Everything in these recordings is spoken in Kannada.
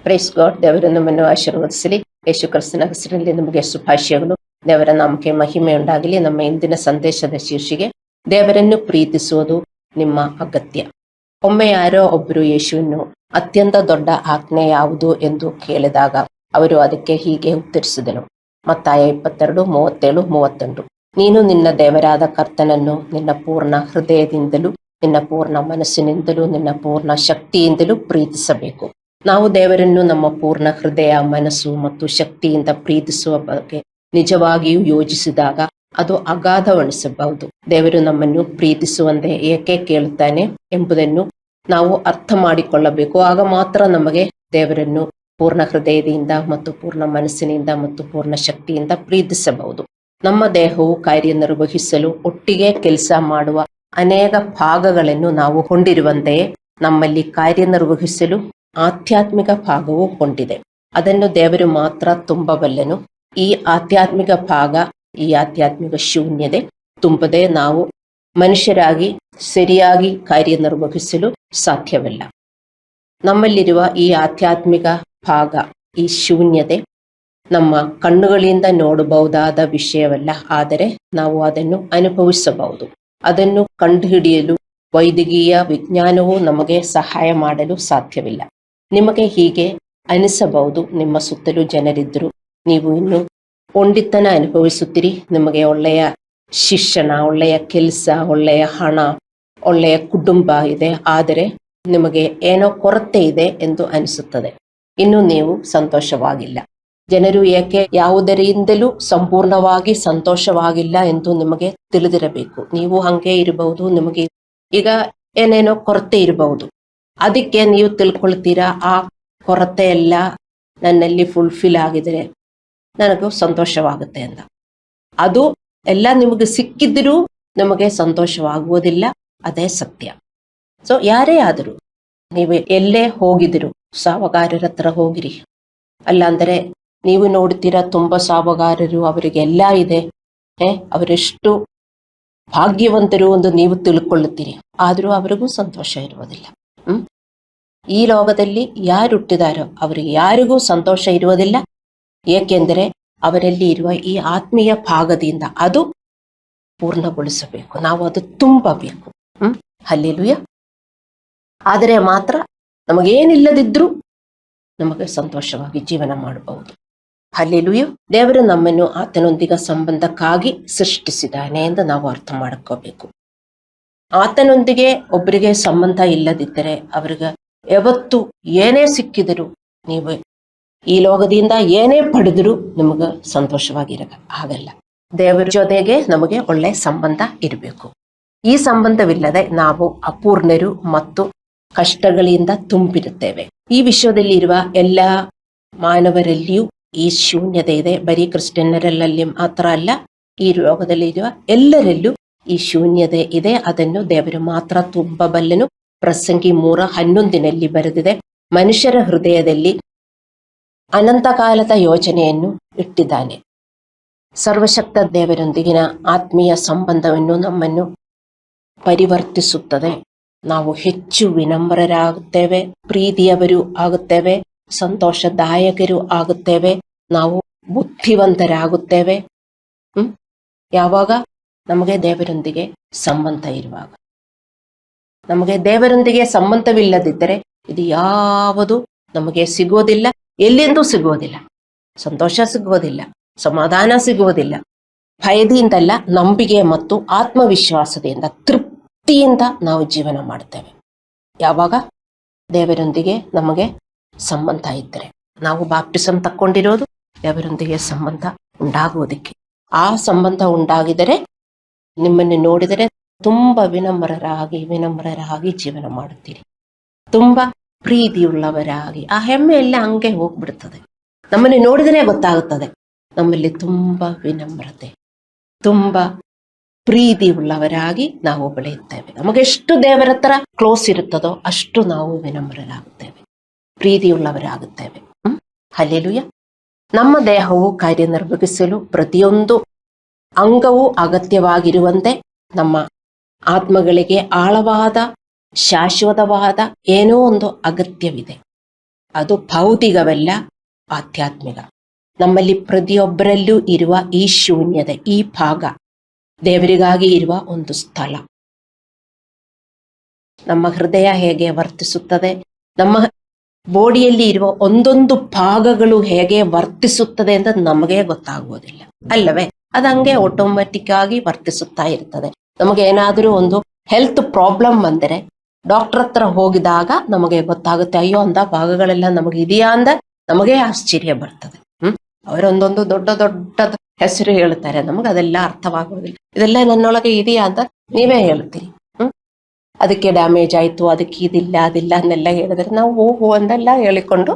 Praise God. ದೇವರು ನಮ್ಮನ್ನು ಆಶೀರ್ವದಿಸಲಿ. ಯೇಸು ಕ್ರಿಸ್ತನ ಹೆಸರಲ್ಲಿ ನಮಗೆ ಶುಭಾಶಯಗಳು. ದೇವರ ನಾಮಕ್ಕೆ ಮಹಿಮೆ ಉಂಟಾಗಲಿ. ನಮ್ಮ ಇಂದಿನ ಸಂದೇಶದ ಶೀರ್ಷಿಕೆ, ದೇವರನ್ನು ಪ್ರೀತಿಸುವುದು ನಿಮ್ಮ ಅಗತ್ಯ. ಒಮ್ಮೆ ಯಾರೋ ಒಬ್ಬರು ಯೇಸುವನ್ನು ಅತ್ಯಂತ ದೊಡ್ಡ ಆಜ್ಞೆ ಯಾವುದು ಎಂದು ಕೇಳಿದಾಗ ಅವರು ಅದಕ್ಕೆ ಹೀಗೆ ಉತ್ತರಿಸಿದನು. ಮತ್ತಾಯ 22:37-38. ನೀನು ನಿನ್ನ ದೇವರಾದ ಕರ್ತನನ್ನು ನಿನ್ನ ಪೂರ್ಣ ಹೃದಯದಿಂದಲೂ, ನಿನ್ನ ಪೂರ್ಣ ಮನಸ್ಸಿನಿಂದಲೂ, ನಿನ್ನ ಪೂರ್ಣ ಶಕ್ತಿಯಿಂದಲೂ ಪ್ರೀತಿಸಬೇಕು. ನಾವು ದೇವರನ್ನು ನಮ್ಮ ಪೂರ್ಣ ಹೃದಯ, ಮನಸ್ಸು ಮತ್ತು ಶಕ್ತಿಯಿಂದ ಪ್ರೀತಿಸುವ ಬಗ್ಗೆ ನಿಜವಾಗಿಯೂ ಯೋಚಿಸಿದಾಗ ಅದು ಅಗಾಧವೆನಿಸಬಹುದು. ದೇವರು ನಮ್ಮನ್ನು ಪ್ರೀತಿಸುವಂತೆ ಏಕೆ ಕೇಳುತ್ತಾನೆ ಎಂಬುದನ್ನು ನಾವು ಅರ್ಥ ಮಾಡಿಕೊಳ್ಳಬೇಕು. ಆಗ ಮಾತ್ರ ನಮಗೆ ದೇವರನ್ನು ಪೂರ್ಣ ಹೃದಯದಿಂದ ಮತ್ತು ಪೂರ್ಣ ಮನಸ್ಸಿನಿಂದ ಮತ್ತು ಪೂರ್ಣ ಶಕ್ತಿಯಿಂದ ಪ್ರೀತಿಸಬಹುದು. ನಮ್ಮ ದೇಹವು ಕಾರ್ಯನಿರ್ವಹಿಸಲು ಒಟ್ಟಿಗೆ ಕೆಲಸ ಮಾಡುವ ಅನೇಕ ಭಾಗಗಳನ್ನು ನಾವು ಹೊಂದಿರುವಂತೆಯೇ ನಮ್ಮಲ್ಲಿ ಕಾರ್ಯನಿರ್ವಹಿಸಲು ಆಧ್ಯಾತ್ಮಿಕ ಭಾಗವು ಹೊಂದಿದೆ. ಅದನ್ನು ದೇವರು ಮಾತ್ರ ತುಂಬಬಲ್ಲನು. ಈ ಆಧ್ಯಾತ್ಮಿಕ ಭಾಗ, ಈ ಆಧ್ಯಾತ್ಮಿಕ ಶೂನ್ಯತೆ ತುಂಬದೆ ನಾವು ಮನುಷ್ಯರಾಗಿ ಸರಿಯಾಗಿ ಕಾರ್ಯನಿರ್ವಹಿಸಲು ಸಾಧ್ಯವಿಲ್ಲ. ನಮ್ಮಲ್ಲಿರುವ ಈ ಆಧ್ಯಾತ್ಮಿಕ ಭಾಗ, ಈ ಶೂನ್ಯತೆ ನಮ್ಮ ಕಣ್ಣುಗಳಿಂದ ನೋಡಬಹುದಾದ ವಿಷಯವಲ್ಲ, ಆದರೆ ನಾವು ಅದನ್ನು ಅನುಭವಿಸಬಹುದು. ಅದನ್ನು ಕಂಡುಹಿಡಿಯಲು ವೈದ್ಯಕೀಯ ವಿಜ್ಞಾನವು ನಮಗೆ ಸಹಾಯ ಮಾಡಲು ಸಾಧ್ಯವಿಲ್ಲ. ನಿಮಗೆ ಹೀಗೆ ಅನಿಸಬಹುದು, ನಿಮ್ಮ ಸುತ್ತಲೂ ಜನರಿದ್ದರು, ನೀವು ಇನ್ನು ಒಂಟಿತನ ಅನುಭವಿಸುತ್ತೀರಿ. ನಿಮಗೆ ಒಳ್ಳೆಯ ಶಿಕ್ಷಣ, ಒಳ್ಳೆಯ ಕೆಲಸ, ಒಳ್ಳೆಯ ಹಣ, ಒಳ್ಳೆಯ ಕುಟುಂಬ ಇದೆ, ಆದರೆ ನಿಮಗೆ ಏನೋ ಕೊರತೆ ಇದೆ ಎಂದು ಅನಿಸುತ್ತದೆ. ಇನ್ನು ನೀವು ಸಂತೋಷವಾಗಿಲ್ಲ. ಜನರು ಏಕೆ ಯಾವುದರಿಂದಲೂ ಸಂಪೂರ್ಣವಾಗಿ ಸಂತೋಷವಾಗಿಲ್ಲ ಎಂದು ನಿಮಗೆ ತಿಳಿದಿರಬೇಕು. ನೀವು ಹಂಗೆ ಇರಬಹುದು, ನಿಮಗೆ ಈಗ ಏನೇನೋ ಕೊರತೆ ಇರಬಹುದು. ಅದಕ್ಕೆ ನೀವು ತಿಳ್ಕೊಳ್ತೀರಾ, ಆ ಕೊರತೆ ಎಲ್ಲ ನನ್ನಲ್ಲಿ ಫುಲ್ಫಿಲ್ ಆಗಿದ್ರೆ ನನಗೂ ಸಂತೋಷವಾಗುತ್ತೆ ಅಂತ. ಅದು ಎಲ್ಲ ನಿಮಗೆ ಸಿಕ್ಕಿದ್ರೂ ನಿಮಗೆ ಸಂತೋಷವಾಗುವುದಿಲ್ಲ, ಅದೇ ಸತ್ಯ. ಸೊ ಯಾರೇ ಆದರೂ, ನೀವು ಎಲ್ಲೇ ಹೋಗಿದ್ರು, ಸಾಹುಕಾರರ ಹತ್ರ ಹೋಗಿರಿ. ಅಲ್ಲಾಂದರೆ ನೀವು ನೋಡ್ತೀರಾ ತುಂಬ ಸಾಹುಕಾರರು, ಅವರಿಗೆಲ್ಲ ಇದೆ, ಅವರೆಷ್ಟು ಭಾಗ್ಯವಂತರು ಎಂದು ನೀವು ತಿಳ್ಕೊಳ್ಳುತ್ತೀರಿ. ಆದರೂ ಅವರಿಗೂ ಸಂತೋಷ ಇರುವುದಿಲ್ಲ. ಈ ಲೋಕದಲ್ಲಿ ಯಾರು ಹುಟ್ಟಿದಾರೋ ಅವರಿಗೆ ಯಾರಿಗೂ ಸಂತೋಷ ಇರುವುದಿಲ್ಲ. ಏಕೆಂದರೆ ಅವರಲ್ಲಿ ಇರುವ ಈ ಆತ್ಮೀಯ ಭಾಗದಿಂದ ಅದು ಪೂರ್ಣಗೊಳಿಸಬೇಕು, ನಾವು ಅದು ತುಂಬಬೇಕು. ಹಲ್ಲೆಲೂಯಾ. ಆದರೆ ಮಾತ್ರ ನಮಗೇನಿಲ್ಲದಿದ್ರೂ ನಮಗೆ ಸಂತೋಷವಾಗಿ ಜೀವನ ಮಾಡಬಹುದು. ಹಲ್ಲೆಲೂಯಾ. ದೇವರು ನಮ್ಮನ್ನು ಆತನೊಂದಿಗೆ ಸಂಬಂಧಕ್ಕಾಗಿ ಸೃಷ್ಟಿಸಿದ್ದಾನೆ ಎಂದು ನಾವು ಅರ್ಥ ಮಾಡ್ಕೋಬೇಕು. ಆತನೊಂದಿಗೆ ಒಬ್ಬರಿಗೆ ಸಂಬಂಧ ಇಲ್ಲದಿದ್ದರೆ ಅವರಿಗೆ ಯಾವತ್ತು ಏನೇ ಸಿಕ್ಕಿದರೂ, ನೀವು ಈ ಲೋಕದಿಂದ ಏನೇ ಪಡೆದರೂ ನಿಮಗೆ ಸಂತೋಷವಾಗಿರಕ ಆಗಲ್ಲ. ದೇವರ ಜೊತೆಗೆ ನಮಗೆ ಒಳ್ಳೆ ಸಂಬಂಧ ಇರಬೇಕು. ಈ ಸಂಬಂಧವಿಲ್ಲದೆ ನಾವು ಅಪೂರ್ಣರು ಮತ್ತು ಕಷ್ಟಗಳಿಂದ ತುಂಬಿರುತ್ತೇವೆ. ಈ ವಿಶ್ವದಲ್ಲಿ ಇರುವ ಎಲ್ಲ ಮಾನವರಲ್ಲಿಯೂ ಈ ಶೂನ್ಯತೆ ಇದೆ. ಬರೀ ಕ್ರಿಶ್ಚಿಯನ್ನರಲ್ಲಿ ಮಾತ್ರ ಅಲ್ಲ, ಈ ಲೋಕದಲ್ಲಿರುವ ಎಲ್ಲರಲ್ಲೂ ಈ ಶೂನ್ಯತೆ ಇದೆ. ಅದನ್ನು ದೇವರು ಮಾತ್ರ ತುಂಬಬಲ್ಲನು. ಪ್ರಸಂಗಿ 3:11 ಬರೆದಿದೆ, ಮನುಷ್ಯರ ಹೃದಯದಲ್ಲಿ ಅನಂತ ಕಾಲದ ಯೋಚನೆಯನ್ನು ಇಟ್ಟಿದ್ದಾನೆ. ಸರ್ವಶಕ್ತ ದೇವರೊಂದಿಗಿನ ಆತ್ಮೀಯ ಸಂಬಂಧವನ್ನು ನಮ್ಮನ್ನು ಪರಿವರ್ತಿಸುತ್ತದೆ. ನಾವು ಹೆಚ್ಚು ವಿನಮ್ರರಾಗುತ್ತೇವೆ, ಪ್ರೀತಿಯವರು ಆಗುತ್ತೇವೆ, ಸಂತೋಷದಾಯಕರು ಆಗುತ್ತೇವೆ, ನಾವು ಬುದ್ಧಿವಂತರಾಗುತ್ತೇವೆ. ಯಾವಾಗ? ನಮಗೆ ದೇವರೊಂದಿಗೆ ಸಂಬಂಧ ಇರುವಾಗ. ನಮಗೆ ದೇವರೊಂದಿಗೆ ಸಂಬಂಧವಿಲ್ಲದಿದ್ದರೆ ಇದು ಯಾವುದು ನಮಗೆ ಸಿಗೋದಿಲ್ಲ, ಎಲ್ಲಿಂದೂ ಸಿಗೋದಿಲ್ಲ. ಸಂತೋಷ ಸಿಗೋದಿಲ್ಲ, ಸಮಾಧಾನ ಸಿಗೋದಿಲ್ಲ. ಭಯದಿಂದಲ್ಲ, ನಂಬಿಕೆ ಮತ್ತು ಆತ್ಮವಿಶ್ವಾಸದಿಂದ, ತೃಪ್ತಿಯಿಂದ ನಾವು ಜೀವನ ಮಾಡ್ತೇವೆ. ಯಾವಾಗ? ದೇವರೊಂದಿಗೆ ನಮಗೆ ಸಂಬಂಧ ಇದ್ದರೆ. ನಾವು ಬಾಪ್ಟಿಸಮ್ ತಕ್ಕೊಂಡಿರೋದು ದೇವರೊಂದಿಗೆ ಸಂಬಂಧ ಉಂಟಾಗುವುದಕ್ಕೆ. ಆ ಸಂಬಂಧ ಉಂಟಾಗಿದರೆ ನಿಮ್ಮನ್ನು ನೋಡಿದರೆ ತುಂಬ ವಿನಮ್ರರಾಗಿ ಜೀವನ ಮಾಡುತ್ತೀರಿ. ತುಂಬ ಪ್ರೀತಿಯುಳ್ಳವರಾಗಿ, ಆ ಹೆಮ್ಮೆ ಎಲ್ಲ ಹಂಗೆ ಹೋಗ್ಬಿಡ್ತದೆ. ನಮ್ಮನ್ನು ನೋಡಿದರೆ ಗೊತ್ತಾಗುತ್ತದೆ ನಮ್ಮಲ್ಲಿ ತುಂಬ ವಿನಮ್ರತೆ, ತುಂಬ ಪ್ರೀತಿಯುಳ್ಳವರಾಗಿ ನಾವು ಬೆಳೆಯುತ್ತೇವೆ. ನಮಗೆಷ್ಟು ದೇವರ ಹತ್ರ ಕ್ಲೋಸ್ ಇರುತ್ತದೋ ಅಷ್ಟು ನಾವು ವಿನಮ್ರರಾಗುತ್ತೇವೆ, ಪ್ರೀತಿಯುಳ್ಳವರಾಗುತ್ತೇವೆ. ಹಲ್ಲೆಲೂಯಾ. ನಮ್ಮ ದೇಹವು ಕಾರ್ಯನಿರ್ವಹಿಸಲು ಪ್ರತಿಯೊಂದು ಅಂಗವೂ ಅಗತ್ಯವಾಗಿರುವಂತೆ ನಮ್ಮ ಆತ್ಮಗಳಿಗೆ ಆಳವಾದ ಶಾಶ್ವತವಾದ ಏನೋ ಒಂದು ಅಗತ್ಯವಿದೆ. ಅದು ಭೌತಿಕವಲ್ಲ, ಆಧ್ಯಾತ್ಮಿಕ. ನಮ್ಮಲ್ಲಿ ಪ್ರತಿಯೊಬ್ಬರಲ್ಲೂ ಇರುವ ಈ ಶೂನ್ಯತೆ, ಈ ಭಾಗ ದೇವರಿಗಾಗಿ ಇರುವ ಒಂದು ಸ್ಥಳ. ನಮ್ಮ ಹೃದಯ ಹೇಗೆ ವರ್ತಿಸುತ್ತದೆ, ನಮ್ಮ ಬಾಡಿಯಲ್ಲಿ ಇರುವ ಒಂದೊಂದು ಭಾಗಗಳು ಹೇಗೆ ವರ್ತಿಸುತ್ತದೆ ಅಂತ ನಮಗೆ ಗೊತ್ತಾಗುವುದಿಲ್ಲ ಅಲ್ಲವೇ? ಅದಂಗೆ ಆಟೋಮ್ಯಾಟಿಕ್ ಆಗಿ ವರ್ತಿಸುತ್ತಾ ಇರ್ತದೆ. ನಮಗೆ ಏನಾದರೂ ಒಂದು ಹೆಲ್ತ್ ಪ್ರಾಬ್ಲಮ್ ಬಂದರೆ ಡಾಕ್ಟರ್ ಹತ್ರ ಹೋಗಿದಾಗ ನಮಗೆ ಗೊತ್ತಾಗುತ್ತೆ, ಅಯ್ಯೋ ಅಂತ ಭಾಗಗಳೆಲ್ಲ ನಮಗೆ ಇದೆಯಾ ಅಂದ ನಮಗೆ ಆಶ್ಚರ್ಯ ಬರ್ತದೆ. ಅವರೊಂದೊಂದು ದೊಡ್ಡ ದೊಡ್ಡ ಹೆಸರು ಹೇಳ್ತಾರೆ, ನಮಗೆ ಅದೆಲ್ಲ ಅರ್ಥವಾಗುವುದಿಲ್ಲ. ಇದೆಲ್ಲ ನನ್ನೊಳಗೆ ಇದೆಯಾ ಅಂತ ನೀವೇ ಹೇಳ್ತೀರಿ. ಅದಕ್ಕೆ ಡ್ಯಾಮೇಜ್ ಆಯ್ತು, ಅದಕ್ಕೆ ಇದಿಲ್ಲ ಅದಿಲ್ಲ ಅನ್ನೆಲ್ಲ ಹೇಳಿದ್ರೆ ನಾವು ಹೋಗು ಅಂದೆಲ್ಲ ಹೇಳಿಕೊಂಡು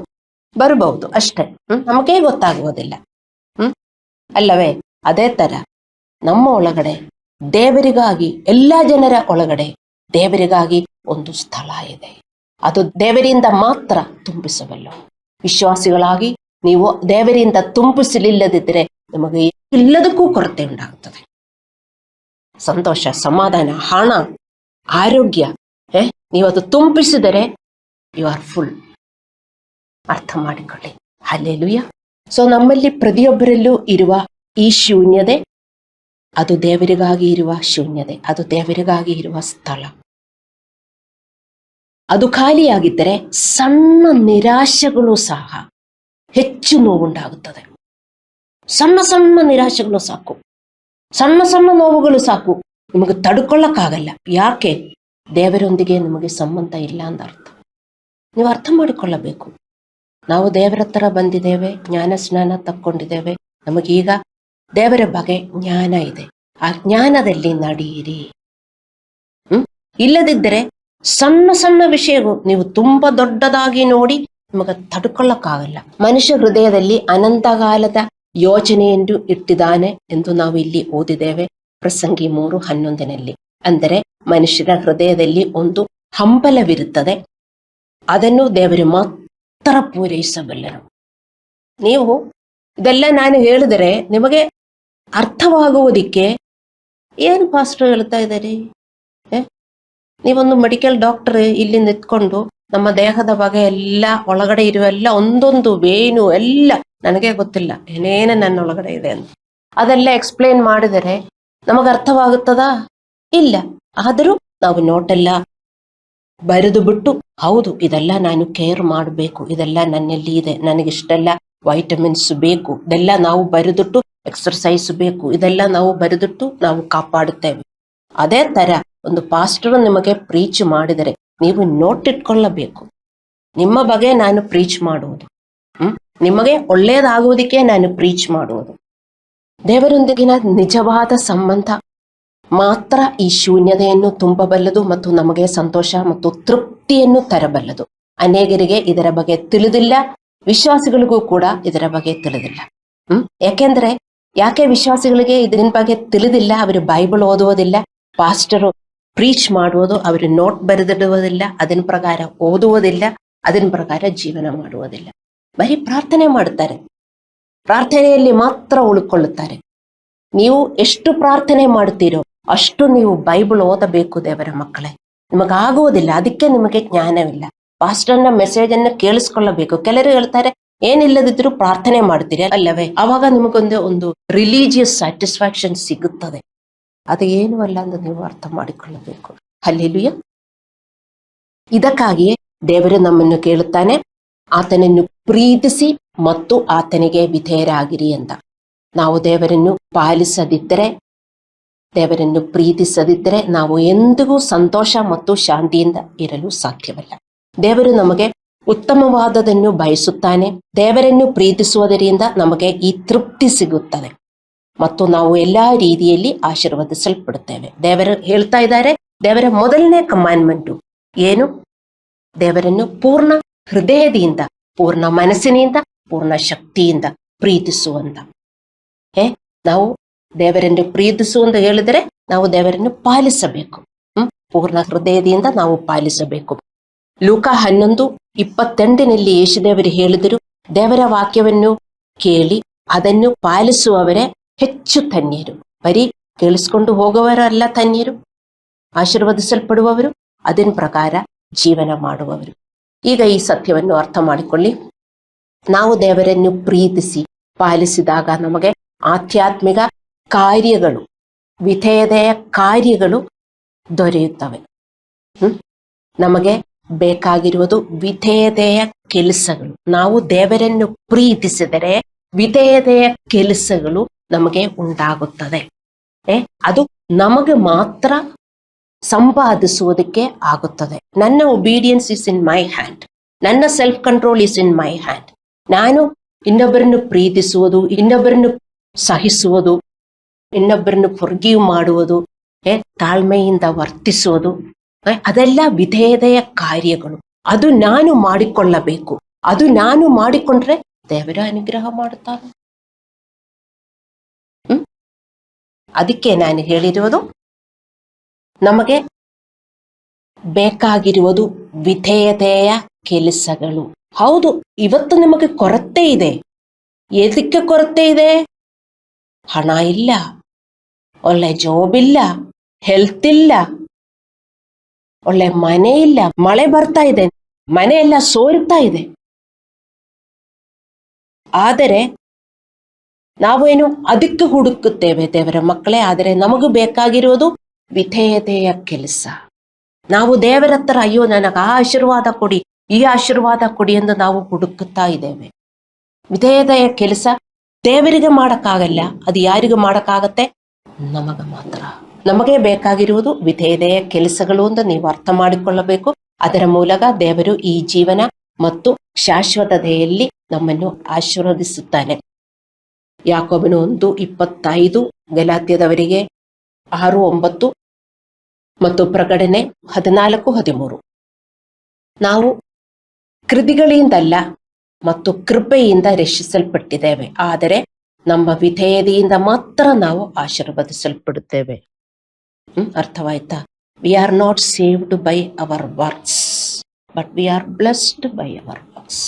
ಬರಬಹುದು ಅಷ್ಟೇ. ನಮಗೇ ಗೊತ್ತಾಗುವುದಿಲ್ಲ. ಅಲ್ಲವೇ? ಅದೇ ತರ ನಮ್ಮ ಒಳಗಡೆ ದೇವರಿಗಾಗಿ, ಎಲ್ಲ ಜನರ ಒಳಗಡೆ ದೇವರಿಗಾಗಿ ಒಂದು ಸ್ಥಳ ಇದೆ. ಅದು ದೇವರಿಂದ ಮಾತ್ರ ತುಂಬಿಸಬಲ್ಲ. ವಿಶ್ವಾಸಿಗಳಾಗಿ ನೀವು ದೇವರಿಂದ ತುಂಬಿಸಲಿಲ್ಲದಿದ್ದರೆ ನಿಮಗೆ ಎಲ್ಲದಕ್ಕೂ ಕೊರತೆ ಉಂಟಾಗುತ್ತದೆ. ಸಂತೋಷ, ಸಮಾಧಾನ, ಹಣ, ಆರೋಗ್ಯ, ನೀವು ಅದು ತುಂಬಿಸಿದರೆ ಯು ಆರ್ ಫುಲ್. ಅರ್ಥ ಮಾಡಿಕೊಳ್ಳಿ. ಹಲ್ಲೆಲೂಯ. ಸೊ ನಮ್ಮಲ್ಲಿ ಪ್ರತಿಯೊಬ್ಬರಲ್ಲೂ ಇರುವ ಈ ಶೂನ್ಯತೆ, ಅದು ದೇವರಿಗಾಗಿ ಇರುವ ಶೂನ್ಯತೆ, ಅದು ದೇವರಿಗಾಗಿ ಇರುವ ಸ್ಥಳ. ಅದು ಖಾಲಿಯಾಗಿದ್ದರೆ ಸಣ್ಣ ನಿರಾಶೆಗಳು ಸಹ ಹೆಚ್ಚು ನೋವುಂಟಾಗುತ್ತದೆ. ಸಣ್ಣ ಸಣ್ಣ ನಿರಾಶೆಗಳು ಸಾಕು, ಸಣ್ಣ ಸಣ್ಣ ನೋವುಗಳು ಸಾಕು, ನಿಮಗೆ ತಡ್ಕೊಳ್ಳಕ್ಕಾಗಲ್ಲ. ಯಾಕೆ? ದೇವರೊಂದಿಗೆ ನಿಮಗೆ ಸಂಬಂಧ ಇಲ್ಲ ಅಂತ ಅರ್ಥ. ನೀವು ಅರ್ಥ ಮಾಡಿಕೊಳ್ಳಬೇಕು. ನಾವು ದೇವರ ಹತ್ರ ಬಂದಿದ್ದೇವೆ, ಜ್ಞಾನ ಸ್ನಾನ ತಕ್ಕೊಂಡಿದ್ದೇವೆ, ನಮಗೀಗ ದೇವರ ಬಗ್ಗೆ ಜ್ಞಾನ ಇದೆ. ಆ ಜ್ಞಾನದಲ್ಲಿ ನಡೆಯಿರಿ. ಇಲ್ಲದಿದ್ದರೆ ಸಣ್ಣ ಸಣ್ಣ ವಿಷಯಗಳು ನೀವು ತುಂಬಾ ದೊಡ್ಡದಾಗಿ ನೋಡಿ ನಿಮಗೆ ತಡ್ಕೊಳ್ಳಕ್ಕಾಗಲ್ಲ. ಮನುಷ್ಯ ಹೃದಯದಲ್ಲಿ ಅನಂತಕಾಲದ ಯೋಚನೆಯನ್ನು ಇಟ್ಟಿದ್ದಾನೆ ಎಂದು ನಾವು ಇಲ್ಲಿ ಓದಿದ್ದೇವೆ, ಪ್ರಸಂಗಿ 3:11. ಅಂದರೆ ಮನುಷ್ಯರ ಹೃದಯದಲ್ಲಿ ಒಂದು ಹಂಬಲವಿರುತ್ತದೆ, ಅದನ್ನು ದೇವರು ಮಾತ್ರ ಪೂರೈಸಬಲ್ಲರು. ನೀವು ಇದೆಲ್ಲ ನಾನು ಹೇಳಿದರೆ ನಿಮಗೆ ಅರ್ಥವಾಗುವುದಕ್ಕೆ ಏನು ಪಾಸ್ಟರ್ ಹೇಳ್ತಾ ಇದ್ದಾರೆ? ನೀವೊಂದು ಮೆಡಿಕಲ್ ಡಾಕ್ಟರ್ ಇಲ್ಲಿ ನಿಂತ್ಕೊಂಡು ನಮ್ಮ ದೇಹದ ಬಗ್ಗೆ ಎಲ್ಲ ಒಳಗಡೆ ಇರುವ ಎಲ್ಲ ಒಂದೊಂದು ವೇನು ಎಲ್ಲ ನನಗೆ ಗೊತ್ತಿಲ್ಲ ಏನೇನು ನನ್ನ ಒಳಗಡೆ ಇದೆ ಅಂತ ಅದೆಲ್ಲ ಎಕ್ಸ್ಪ್ಲೇನ್ ಮಾಡಿದರೆ ನಮಗೆ ಅರ್ಥವಾಗುತ್ತದಾ? ಇಲ್ಲ. ಆದರೂ ನಾವು ನೋಟೆಲ್ಲ ಬರೆದು ಬಿಟ್ಟು, ಹೌದು ಇದೆಲ್ಲ ನಾನು ಕೇರ್ ಮಾಡಬೇಕು, ಇದೆಲ್ಲ ನನ್ನಲ್ಲಿ ಇದೆ, ನನಗಿಷ್ಟೆಲ್ಲ ವೈಟಮಿನ್ಸ್ ಬೇಕು, ಇದೆಲ್ಲ ನಾವು ಬರೆದಿಟ್ಟು ಎಕ್ಸರ್ಸೈಸ್ ಬೇಕು, ಇದೆಲ್ಲ ನಾವು ಬರೆದಿಟ್ಟು ನಾವು ಕಾಪಾಡುತ್ತೇವೆ. ಅದೇ ತರ ಒಂದು ಪಾಸ್ಟರ್ ನಿಮಗೆ ಪ್ರೀಚ್ ಮಾಡಿದರೆ ನೀವು ನೋಟಿಟ್ಕೊಳ್ಳಬೇಕು. ನಿಮ್ಮ ಬಗ್ಗೆ ನಾನು ಪ್ರೀಚ್ ಮಾಡುವುದು, ನಿಮಗೆ ಒಳ್ಳೆಯದಾಗುವುದಕ್ಕೆ ನಾನು ಪ್ರೀಚ್ ಮಾಡುವುದು. ದೇವರೊಂದಿಗಿನ ನಿಜವಾದ ಸಂಬಂಧ ಮಾತ್ರ ಈ ಶೂನ್ಯತೆಯನ್ನು ತುಂಬಬಲ್ಲದು ಮತ್ತು ನಮಗೆ ಸಂತೋಷ ಮತ್ತು ತೃಪ್ತಿಯನ್ನು ತರಬಲ್ಲದು. ಅನೇಕರಿಗೆ ಇದರ ಬಗ್ಗೆ ತಿಳಿದಿಲ್ಲ, ವಿಶ್ವಾಸಿಗಳಿಗೂ ಕೂಡ ಇದರ ಬಗ್ಗೆ ತಿಳಿದಿಲ್ಲ. ಯಾಕೆ ವಿಶ್ವಾಸಿಗಳಿಗೆ ಇದರ ಬಗ್ಗೆ ತಿಳಿದಿಲ್ಲ? ಅವರು ಬೈಬಲ್ ಓದುವುದಿಲ್ಲ, ಪಾಸ್ಟರು ಪ್ರೀಚ್ ಮಾಡುವುದು, ಅವರು ನೋಟ್ ಬರೆದಿಡುವುದಿಲ್ಲ, ಅದರ ಪ್ರಕಾರ ಓದುವುದಿಲ್ಲ, ಅದರ ಪ್ರಕಾರ ಜೀವನ ಮಾಡುವುದಿಲ್ಲ. ಬರೀ ಪ್ರಾರ್ಥನೆ ಮಾಡುತ್ತಾರೆ, ಪ್ರಾರ್ಥನೆಯಲ್ಲಿ ಮಾತ್ರ ಉಳ್ಕೊಳ್ಳುತ್ತಾರೆ. ನೀವು ಎಷ್ಟು ಪ್ರಾರ್ಥನೆ ಮಾಡುತ್ತೀರೋ ಅಷ್ಟು ನೀವು ಬೈಬಲ್ ಓದಬೇಕು ದೇವರ ಮಕ್ಕಳೇ. ನಿಮಗಾಗುವುದಿಲ್ಲ, ಅದಕ್ಕೆ ನಿಮಗೆ ಜ್ಞಾನವಿಲ್ಲ. ಪಾಸ್ಟರ್ನ ಮೆಸೇಜ್ ಅನ್ನು ಕೇಳಿಸ್ಕೊಳ್ಳಬೇಕು. ಕೆಲವರು ಹೇಳ್ತಾರೆ ಏನಿಲ್ಲದಿದ್ರು ಪ್ರಾರ್ಥನೆ ಮಾಡ್ತೀರಿ ಅಲ್ಲವೇ, ಅವಾಗ ನಿಮಗೊಂದು ಒಂದು ರಿಲಿಜಿಯಸ್ ಸ್ಯಾಟಿಸ್ಫ್ಯಾಕ್ಷನ್ ಸಿಗುತ್ತದೆ. ಅದು ಏನೂ ಅಲ್ಲ ಅಂತ ನೀವು ಅರ್ಥ ಮಾಡಿಕೊಳ್ಳಬೇಕು. ಹಲ್ಲೆಲೂಯ. ಇದಕ್ಕಾಗಿಯೇ ದೇವರು ನಮ್ಮನ್ನು ಕೇಳುತ್ತಾನೆ, ಆತನನ್ನು ಪ್ರೀತಿಸಿ ಮತ್ತು ಆತನಿಗೆ ವಿಧೇಯರಾಗಿರಿ ಅಂತ. ನಾವು ದೇವರನ್ನು ಪಾಲಿಸದಿದ್ದರೆ, ದೇವರನ್ನು ಪ್ರೀತಿಸದಿದ್ದರೆ ನಾವು ಎಂದಿಗೂ ಸಂತೋಷ ಮತ್ತು ಶಾಂತಿಯಿಂದ ಇರಲು ಸಾಧ್ಯವಿಲ್ಲ. ದೇವರು ನಮಗೆ ಉತ್ತಮವಾದದನ್ನು ಬಯಸುತ್ತಾನೆ. ದೇವರನ್ನು ಪ್ರೀತಿಸುವುದರಿಂದ ನಮಗೆ ಈ ತೃಪ್ತಿ ಸಿಗುತ್ತದೆ ಮತ್ತು ನಾವು ಎಲ್ಲಾ ರೀತಿಯಲ್ಲಿ ಆಶೀರ್ವದಿಸಲ್ಪಡುತ್ತೇವೆ. ದೇವರು ಹೇಳ್ತಾ ಇದ್ದಾರೆ, ದೇವರ ಮೊದಲನೇ ಕಮಾಂಡ್ಮೆಂಟು ಏನು? ದೇವರನ್ನು ಪೂರ್ಣ ಹೃದಯದಿಂದ, ಪೂರ್ಣ ಮನಸ್ಸಿನಿಂದ, ಪೂರ್ಣ ಶಕ್ತಿಯಿಂದ ಪ್ರೀತಿಸುವಂತ. ನಾವು ದೇವರನ್ನು ಪ್ರೀತಿಸುವಂತ ಹೇಳಿದರೆ ನಾವು ದೇವರನ್ನು ಪಾಲಿಸಬೇಕು. ಪೂರ್ಣ ಹೃದಯದಿಂದ ನಾವು ಪಾಲಿಸಬೇಕು. ಲೂಕ 11:28 ಯೇಸುದೇವರು ಹೇಳಿದರು, ದೇವರ ವಾಕ್ಯವನ್ನು ಕೇಳಿ ಅದನ್ನು ಪಾಲಿಸುವವರೇ ಹೆಚ್ಚು ಧನ್ಯರು. ಬರೀ ಕೇಳಿಸ್ಕೊಂಡು ಹೋಗುವವರಲ್ಲ ಧನ್ಯರು, ಆಶೀರ್ವದಿಸಲ್ಪಡುವವರು, ಅದರ ಪ್ರಕಾರ ಜೀವನ ಮಾಡುವವರು. ಈಗ ಈ ಸತ್ಯವನ್ನು ಅರ್ಥ ಮಾಡಿಕೊಳ್ಳಿ. ನಾವು ದೇವರನ್ನು ಪ್ರೀತಿಸಿ ಪಾಲಿಸಿದಾಗ ನಮಗೆ ಆಧ್ಯಾತ್ಮಿಕ ಕಾರ್ಯಗಳು, ವಿಧೇಯತೆಯ ಕಾರ್ಯಗಳು ದೊರೆಯುತ್ತವೆ. ನಮಗೆ ಬೇಕಾಗಿರುವುದು ವಿಧೇಯತೆಯ ಕೆಲಸಗಳು. ನಾವು ದೇವರನ್ನು ಪ್ರೀತಿಸಿದರೆ ವಿಧೇಯತೆಯ ಕೆಲಸಗಳು ನಮಗೆ ಉಂಟಾಗುತ್ತದೆ. ಅದು ನಮಗೆ ಮಾತ್ರ ಸಂಪಾದಿಸುವುದಕ್ಕೆ ಆಗುತ್ತದೆ. ನನ್ನ obedience is in my hand, ನನ್ನ self control is in my hand. ನಾನು ಇನ್ನೊಬ್ಬರನ್ನು ಪ್ರೀತಿಸುವುದು, ಇನ್ನೊಬ್ಬರನ್ನು ಸಹಿಸುವುದು, ಇನ್ನೊಬ್ಬರನ್ನು ಫಾರ್ಗಿವ್ ಮಾಡುವುದು, ತಾಳ್ಮೆಯಿಂದ ವರ್ತಿಸುವುದು, ಅದೆಲ್ಲ ವಿಧೇಯತೆಯ ಕಾರ್ಯಗಳು. ಅದು ನಾನು ಮಾಡಿಕೊಳ್ಳಬೇಕು. ಅದು ನಾನು ಮಾಡಿಕೊಂಡ್ರೆ ದೇವರ ಅನುಗ್ರಹ ಮಾಡುತ್ತಾರೆ. ಅದಕ್ಕೆ ನಾನು ಹೇಳಿರುವುದು, ನಮಗೆ ಬೇಕಾಗಿರುವುದು ವಿಧೇಯತೆಯ ಕೆಲಸಗಳು. ಹೌದು, ಇವತ್ತು ನಮಗೆ ಕೊರತೆ ಇದೆ. ಎದಕ್ಕೆ ಕೊರತೆ ಇದೆ? ಹಣ ಇಲ್ಲ, ಒಳ್ಳೆ ಜಾಬ್ ಇಲ್ಲ, ಹೆಲ್ತ್ ಇಲ್ಲ, ಒಳ್ಳೆ ಮನೆ ಇಲ್ಲ. ಮಳೆ ಬರ್ತಾ ಇದೆ, ಮನೆ ಎಲ್ಲ ಸೋರ್ತಾ ಇದೆ. ಆದರೆ ನಾವೇನು ಅದಕ್ಕೆ ಹುಡುಕುತ್ತೇವೆ ದೇವರ ಮಕ್ಕಳೇ. ಆದರೆ ನಮಗೂ ಬೇಕಾಗಿರುವುದು ವಿಧೇಯತೆಯ ಕೆಲಸ. ನಾವು ದೇವರ ಹತ್ರ ಅಯ್ಯೋ ನನಗೆ ಆ ಆಶೀರ್ವಾದ ಕೊಡಿ, ಈ ಆಶೀರ್ವಾದ ಕೊಡಿ ಎಂದು ನಾವು ಹುಡುಕುತ್ತಾ ಇದ್ದೇವೆ. ವಿಧೇಯತೆಯ ಕೆಲಸ ದೇವರಿಗೆ ಮಾಡಕ್ಕಾಗಲ್ಲ. ಅದು ಯಾರಿಗೂ ಮಾಡಕ್ಕಾಗತ್ತೆ? ನಮಗ ಮಾತ್ರ. ನಮಗೆ ಬೇಕಾಗಿರುವುದು ವಿಧೇಯತೆಯ ಕೆಲಸಗಳು ಅಂತ ನೀವು ಅರ್ಥ ಮಾಡಿಕೊಳ್ಳಬೇಕು. ಅದರ ಮೂಲಕ ದೇವರು ಈ ಜೀವನ ಮತ್ತು ಶಾಶ್ವತತೆಯಲ್ಲಿ ನಮ್ಮನ್ನು ಆಶೀರ್ವದಿಸುತ್ತಾನೆ. ಯಾಕೋಬನು 1:25, ಗಲಾತ್ಯದವರಿಗೆ 6:9 ಮತ್ತು ಪ್ರಕಟಣೆ 14:13. ನಾವು ಕೃತಿಗಳಿಂದಲ್ಲ ಮತ್ತು ಕೃಪೆಯಿಂದ ರಕ್ಷಿಸಲ್ಪಟ್ಟಿದ್ದೇವೆ. ಆದರೆ ನಮ್ಮ ವಿಧೇಯತೆಯಿಂದ ಮಾತ್ರ ನಾವು ಆಶೀರ್ವದಿಸಲ್ಪಡುತ್ತೇವೆ. ಅರ್ಥವಾಯ್ತಾ? We are not saved by our works, but we are blessed by our works.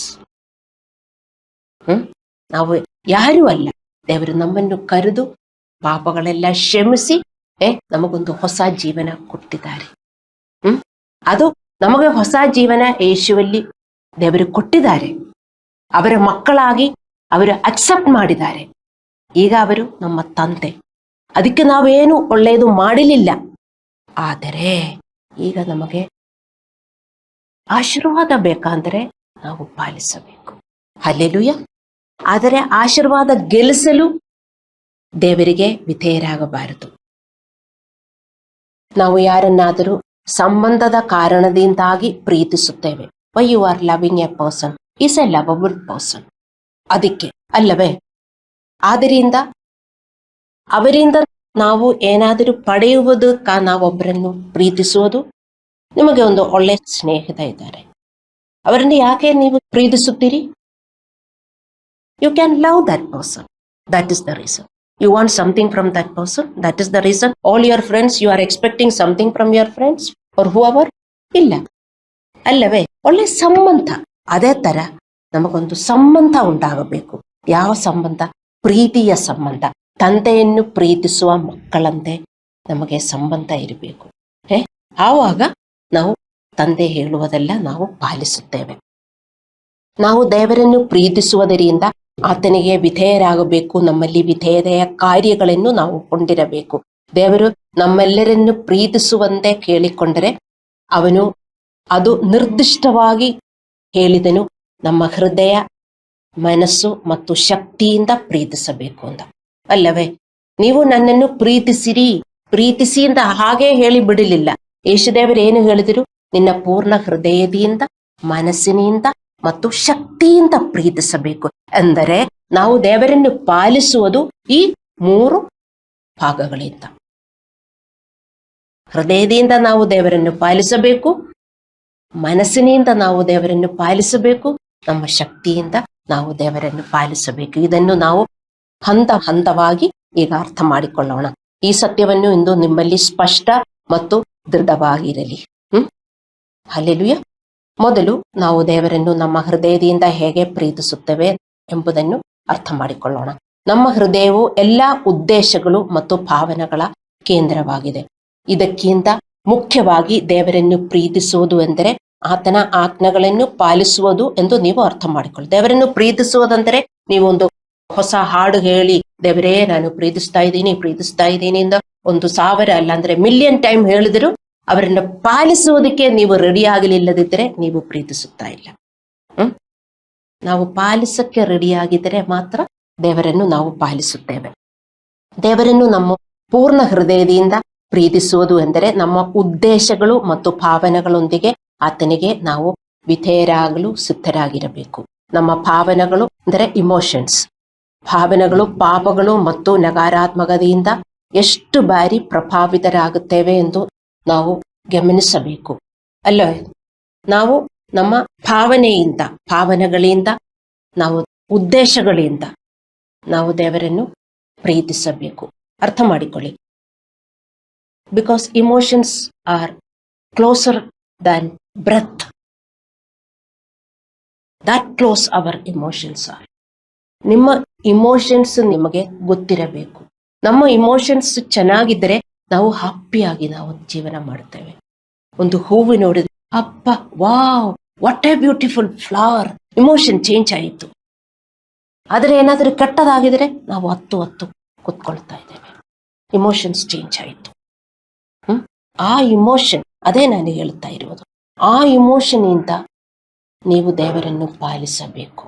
ನಾವು ಯಾರೂ ಅಲ್ಲ, ದೇವರು ನಮ್ಮನ್ನು ಕರೆದು ಪಾಪಗಳೆಲ್ಲ ಕ್ಷಮಿಸಿ ನಮಗೊಂದು ಹೊಸ ಜೀವನ ಕೊಟ್ಟಿದ್ದಾರೆ. ಅದು ನಮಗೆ ಹೊಸ ಜೀವನ ಯೇಸುವಲ್ಲಿ ದೇವರು ಕೊಟ್ಟಿದ್ದಾರೆ. ಅವರ ಮಕ್ಕಳಾಗಿ ಅವರು ಅಕ್ಸೆಪ್ಟ್ ಮಾಡಿದ್ದಾರೆ. ಈಗ ಅವರು ನಮ್ಮ ತಂದೆ. ಅದಕ್ಕೆ ನಾವೇನು ಒಳ್ಳೆಯದು ಮಾಡಲಿಲ್ಲ. ಆದರೆ ಈಗ ನಮಗೆ ಆಶೀರ್ವಾದ ಬೇಕಂದ್ರೆ ನಾವು ಪಾಲಿಸಬೇಕು. ಹಲ್ಲೆಲೂಯ. ಆದರೆ ಆಶೀರ್ವಾದ ಗೆಲ್ಲಿಸಲು ದೇವರಿಗೆ ವಿಧೇಯರಾಗಬಾರದು. ನಾವು ಯಾರನ್ನಾದರೂ ಸಂಬಂಧದ ಕಾರಣದಿಂದಾಗಿ ಪ್ರೀತಿಸುತ್ತೇವೆ. Why you are loving a person is a lovable person. ಅದಕ್ಕೆ ಅಲ್ಲವೇ? ಆದ್ದರಿಂದ ಅವರಿಂದ ನಾವು ಏನಾದರೂ ಪಡೆಯುವುದಕ್ಕ ನಾವೊಬ್ಬರನ್ನು ಪ್ರೀತಿಸುವುದು. ನಿಮಗೆ ಒಂದು ಒಳ್ಳೆ ಸ್ನೇಹಿತ ಇದ್ದಾರೆ, ಅವರನ್ನು ಯಾಕೆ ನೀವು ಪ್ರೀತಿಸುತ್ತೀರಿ? You can love that person. That is the reason. You want something from that person. That is the reason. All your friends, you are expecting something from your friends or whoever. ಇಲ್ಲ ಅಲ್ಲವೇ? ಒಳ್ಳೆ ಸಂಬಂಧ. ಅದೇ ತರ ನಮಗೊಂದು ಸಂಬಂಧ ಉಂಟಾಗಬೇಕು. ಯಾವ ಸಂಬಂಧ? ಪ್ರೀತಿಯ ಸಂಬಂಧ. ತಂದೆಯನ್ನು ಪ್ರೀತಿಸುವ ಮಕ್ಕಳಂತೆ ನಮಗೆ ಸಂಬಂಧ ಇರಬೇಕು. ಆವಾಗ ನಾವು ತಂದೆ ಹೇಳುವುದೆಲ್ಲ ನಾವು ಪಾಲಿಸುತ್ತೇವೆ. ನಾವು ದೇವರನ್ನು ಪ್ರೀತಿಸುವುದರಿಂದ ಆತನಿಗೆ ವಿಧೇಯರಾಗಬೇಕು. ನಮ್ಮಲ್ಲಿ ವಿಧೇಯತೆಯ ಕಾರ್ಯಗಳನ್ನು ನಾವು ಕೊಂಡಿರಬೇಕು. ದೇವರು ನಮ್ಮೆಲ್ಲರನ್ನು ಪ್ರೀತಿಸುವಂತೆ ಕೇಳಿಕೊಂಡರೆ ಅವನು ಅದು ನಿರ್ದಿಷ್ಟವಾಗಿ ಹೇಳಿದನು, ನಮ್ಮ ಹೃದಯ, ಮನಸ್ಸು ಮತ್ತು ಶಕ್ತಿಯಿಂದ ಪ್ರೀತಿಸಬೇಕು ಅಂತ. ಅಲ್ಲವೇ? ನೀವು ನನ್ನನ್ನು ಪ್ರೀತಿಸಿ ಅಂತ ಹಾಗೆ ಹೇಳಿ ಬಿಡಲಿಲ್ಲ. ಯೇಸುದೇವರು ಏನು ಹೇಳಿದರು? ನಿನ್ನ ಪೂರ್ಣ ಹೃದಯದಿಂದ, ಮನಸ್ಸಿನಿಂದ ಮತ್ತು ಶಕ್ತಿಯಿಂದ ಪ್ರೀತಿಸಬೇಕು. ಅಂದರೆ ನಾವು ದೇವರನ್ನು ಪಾಲಿಸುವುದು ಈ 3 ಭಾಗಗಳಿಂದ. ಹೃದಯದಿಂದ ನಾವು ದೇವರನ್ನು ಪಾಲಿಸಬೇಕು, ಮನಸ್ಸಿನಿಂದ ನಾವು ದೇವರನ್ನು ಪಾಲಿಸಬೇಕು, ನಮ್ಮ ಶಕ್ತಿಯಿಂದ ನಾವು ದೇವರನ್ನು ಪಾಲಿಸಬೇಕು. ಇದನ್ನು ನಾವು ಹಂತವಾಗಿ ಈಗ ಅರ್ಥ ಮಾಡಿಕೊಳ್ಳೋಣ. ಈ ಸತ್ಯವನ್ನು ಇಂದು ನಿಮ್ಮಲ್ಲಿ ಸ್ಪಷ್ಟ ಮತ್ತು ದೃಢವಾಗಿರಲಿ. ಹಲ್ಲೆಲೂಯಾ. ಮೊದಲು ನಾವು ದೇವರನ್ನು ನಮ್ಮ ಹೃದಯದಿಂದ ಹೇಗೆ ಪ್ರೀತಿಸುತ್ತೇವೆ ಎಂಬುದನ್ನು ಅರ್ಥ ಮಾಡಿಕೊಳ್ಳೋಣ. ನಮ್ಮ ಹೃದಯವು ಎಲ್ಲ ಉದ್ದೇಶಗಳು ಮತ್ತು ಭಾವನೆಗಳ ಕೇಂದ್ರವಾಗಿದೆ. ಇದಕ್ಕಿಂತ ಮುಖ್ಯವಾಗಿ ದೇವರನ್ನು ಪ್ರೀತಿಸುವುದು ಎಂದರೆ ಆತನ ಆಜ್ಞೆಗಳನ್ನು ಪಾಲಿಸುವುದು ಎಂದು ನೀವು ಅರ್ಥ ಮಾಡಿಕೊಳ್ಳಿ. ದೇವರನ್ನು ಪ್ರೀತಿಸುವುದಂದರೆ ನೀವೊಂದು ಹೊಸ ಹಾಡು ಹೇಳಿ ದೇವರೇ ನಾನು ಪ್ರೀತಿಸ್ತಾ ಇದ್ದೀನಿ ಇಂದ 1,000 ಅಲ್ಲ ಅಂದ್ರೆ 1,000,000 ಟೈಮ್ ಹೇಳಿದ್ರು ಅವರನ್ನು ಪಾಲಿಸುವುದಕ್ಕೆ ನೀವು ರೆಡಿ ಆಗಲಿಲ್ಲದಿದ್ದರೆ ನೀವು ಪ್ರೀತಿಸುತ್ತಾ ಇಲ್ಲ. ನಾವು ಪಾಲಿಸಕ್ಕೆ ರೆಡಿ ಆಗಿದ್ದರೆ ಮಾತ್ರ ದೇವರನ್ನು ನಾವು ಪಾಲಿಸುತ್ತೇವೆ. ದೇವರನ್ನು ನಮ್ಮ ಪೂರ್ಣ ಹೃದಯದಿಂದ ಪ್ರೀತಿಸುವುದು ಎಂದರೆ ನಮ್ಮ ಉದ್ದೇಶಗಳು ಮತ್ತು ಭಾವನೆಗಳೊಂದಿಗೆ ಆತನಿಗೆ ನಾವು ವಿಧೇಯರಾಗಲು ಸಿದ್ಧರಾಗಿರಬೇಕು. ನಮ್ಮ ಭಾವನೆಗಳು ಅಂದರೆ ಇಮೋಷನ್ಸ್, ಭಾವನೆಗಳು ಪಾಪಗಳು ಮತ್ತು ನಕಾರಾತ್ಮಕತೆಯಿಂದ ಎಷ್ಟು ಬಾರಿ ಪ್ರಭಾವಿತರಾಗುತ್ತೇವೆ ಎಂದು ನಾವು ಗಮನಿಸಬೇಕು ಅಲ್ಲವೇ? ನಾವು ನಮ್ಮ ಭಾವನೆಗಳಿಂದ ನಾವು ಉದ್ದೇಶಗಳಿಂದ ನಾವು ದೇವರನ್ನು ಪ್ರೀತಿಸಬೇಕು. ಅರ್ಥ ಮಾಡಿಕೊಳ್ಳಿ. Because emotions are closer than breath. That close our emotions are. ನಿಮ್ಮ ಇಮೋಷನ್ಸ್ ನಿಮಗೆ ಗೊತ್ತಿರಬೇಕು. ನಮ್ಮ ಇಮೋಷನ್ಸ್ ಚೆನ್ನಾಗಿದ್ದರೆ ನಾವು ಹ್ಯಾಪಿಯಾಗಿ ನಾವು ಜೀವನ ಮಾಡುತ್ತೇವೆ. ಒಂದು ಹೂವು ನೋಡಿದ್ರೆ ಅಪ್ಪ wow what A beautiful flower, emotion change ಆಯಿತು. ಆದರೆ ಏನಾದರೂ ಕೆಟ್ಟದಾಗಿದ್ರೆ ನಾವು ಹತ್ತು ಕೂತ್ಕೊಳ್ತಾ ಇದ್ದೇವೆ. ಇಮೋಷನ್ಸ್ ಚೇಂಜ್ ಆಯಿತು. ಆ ಇಮೋಷನ್, ಅದೇ ನಾನು ಹೇಳುತ್ತಾ ಇರುವುದು, ಆ ಇಮೋಷನ್ ಇಂದ ನೀವು ದೇವರನ್ನು ಪಾಲಿಸಬೇಕು.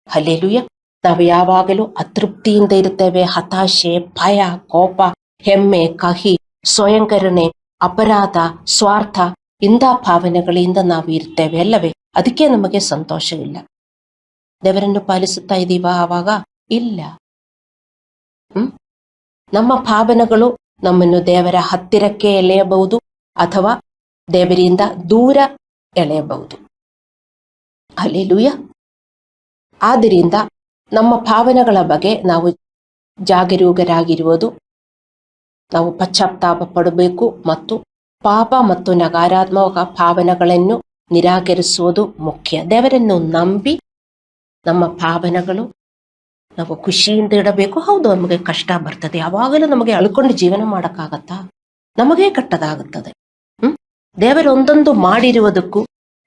ಹಲ್ಲೆಲೂಯ. ನಾವು ಯಾವಾಗಲೂ ಅತೃಪ್ತಿಯಿಂದ ಇರ್ತೇವೆ. ಹತಾಶೆ, ಭಯ, ಕೋಪ, ಹೆಮ್ಮೆ, ಕಹಿ, ಸ್ವಯಂಕರಣೆ, ಅಪರಾಧ, ಸ್ವಾರ್ಥ ಇಂಥ ಭಾವನೆಗಳಿಂದ ನಾವು ಇರ್ತೇವೆ ಅಲ್ಲವೇ? ಅದಕ್ಕೆ ನಮಗೆ ಸಂತೋಷವಿಲ್ಲ. ದೇವರನ್ನು ಪಾಲಿಸುತ್ತಾ ಇದ್ದೀವಾ ಆವಾಗ? ಇಲ್ಲ. ನಮ್ಮ ಭಾವನೆಗಳು ನಮ್ಮನ್ನು ದೇವರ ಹತ್ತಿರಕ್ಕೆ ಎಳೆಯಬಹುದು ಅಥವಾ ದೇವರಿಂದ ದೂರ ಎಳೆಯಬಹುದು. ಹಲ್ಲೆಲೂಯ. ಆದ್ದರಿಂದ ನಮ್ಮ ಭಾವನೆಗಳ ಬಗ್ಗೆ ನಾವು ಜಾಗರೂಕರಾಗಿರುವುದು, ನಾವು ಪಶ್ಚಾತ್ತಾಪ ಪಡಬೇಕು ಮತ್ತು ಪಾಪ ಮತ್ತು ನಕಾರಾತ್ಮಕ ಭಾವನೆಗಳನ್ನು ನಿರಾಕರಿಸುವುದು ಮುಖ್ಯ. ದೇವರನ್ನು ನಂಬಿ ನಮ್ಮ ಭಾವನೆಗಳು ನಾವು ಖುಷಿಯಿಂದ ಇಡಬೇಕು. ಹೌದು, ನಮಗೆ ಕಷ್ಟ ಬರ್ತದೆ, ಯಾವಾಗಲೂ ನಮಗೆ ಅಳ್ಕೊಂಡು ಜೀವನ ಮಾಡೋಕ್ಕಾಗತ್ತಾ? ನಮಗೇ ಕಟ್ಟದಾಗುತ್ತದೆ. ದೇವರು ಒಂದೊಂದು ಮಾಡಿರುವುದಕ್ಕೂ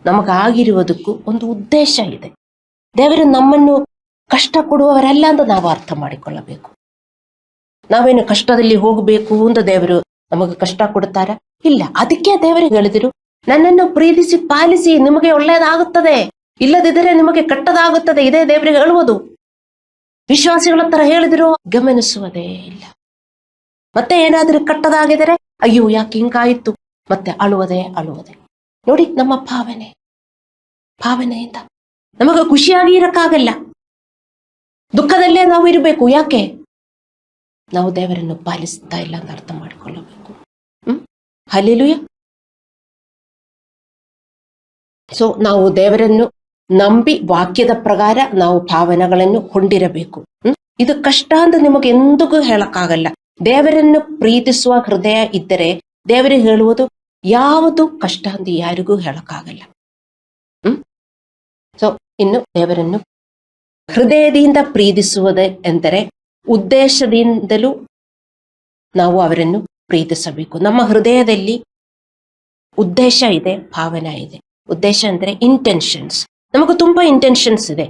ನಮಗಾಗಿರುವುದಕ್ಕೂ ಒಂದು ಉದ್ದೇಶ ಇದೆ. ದೇವರು ನಮ್ಮನ್ನು ಕಷ್ಟ ಕೊಡುವವರಲ್ಲ ಅಂತ ನಾವು ಅರ್ಥ ಮಾಡಿಕೊಳ್ಳಬೇಕು. ನಾವೇನು ಕಷ್ಟದಲ್ಲಿ ಹೋಗಬೇಕು ಅಂತ ದೇವರು ನಮಗೆ ಕಷ್ಟ ಕೊಡ್ತಾರ? ಇಲ್ಲ. ಅದಕ್ಕೆ ದೇವರಿಗೆ ಹೇಳಿದರು, ನನ್ನನ್ನು ಪ್ರೀತಿಸಿ ಪಾಲಿಸಿ, ನಿಮಗೆ ಒಳ್ಳೆಯದಾಗುತ್ತದೆ, ಇಲ್ಲದಿದ್ದರೆ ನಿಮಗೆ ಕೆಟ್ಟದಾಗುತ್ತದೆ. ಇದೇ ದೇವರಿಗೆ ಹೇಳುವುದು. ವಿಶ್ವಾಸಿಗಳ ತರ ಹೇಳಿದ್ರು ಗಮನಿಸುವುದೇ ಇಲ್ಲ. ಮತ್ತೆ ಏನಾದರೂ ಕೆಟ್ಟದಾಗಿದರೆ ಅಯ್ಯೋ ಯಾಕೆ ಹಿಂಗಾಯಿತು, ಮತ್ತೆ ಅಳುವುದೇ. ನೋಡಿ, ನಮ್ಮ ಭಾವನೆಯಿಂದ ನಮಗೆ ಖುಷಿಯಾಗಿ ಇರಕ್ಕಾಗಲ್ಲ. ದುಃಖದಲ್ಲೇ ನಾವು ಇರಬೇಕು. ಯಾಕೆ? ನಾವು ದೇವರನ್ನು ಪಾಲಿಸ್ತಾ ಇಲ್ಲ ಅಂತ ಅರ್ಥ ಮಾಡಿಕೊಳ್ಳಬೇಕು. ಹಲ್ಲೆಲೂಯ. ಸೊ ನಾವು ದೇವರನ್ನು ನಂಬಿ ವಾಕ್ಯದ ಪ್ರಕಾರ ನಾವು ಭಾವನೆಗಳನ್ನು ಹೊಂದಿರಬೇಕು. ಇದು ಕಷ್ಟ ಅಂತ ನಿಮಗೆ ಎಂದಿಗೂ ಹೇಳಕ್ಕಾಗಲ್ಲ. ದೇವರನ್ನು ಪ್ರೀತಿಸುವ ಹೃದಯ ಇದ್ದರೆ ದೇವರಿಗೆ ಹೇಳುವುದು ಯಾವುದು ಕಷ್ಟ ಅಂತ ಯಾರಿಗೂ ಹೇಳಕ್ಕಾಗಲ್ಲ. ಸೊ ಇನ್ನು ದೇವರನ್ನು ಹೃದಯದಿಂದ ಪ್ರೀತಿಸುವುದೇ ಎಂದರೆ ಉದ್ದೇಶದಿಂದಲೂ ನಾವು ಅವರನ್ನು ಪ್ರೀತಿಸಬೇಕು. ನಮ್ಮ ಹೃದಯದಲ್ಲಿ ಉದ್ದೇಶ ಇದೆ, ಭಾವನೆ ಇದೆ. ಉದ್ದೇಶ ಅಂದ್ರೆ ಇಂಟೆನ್ಷನ್ಸ್. ನಮಗೆ ತುಂಬಾ ಇಂಟೆನ್ಷನ್ಸ್ ಇದೆ.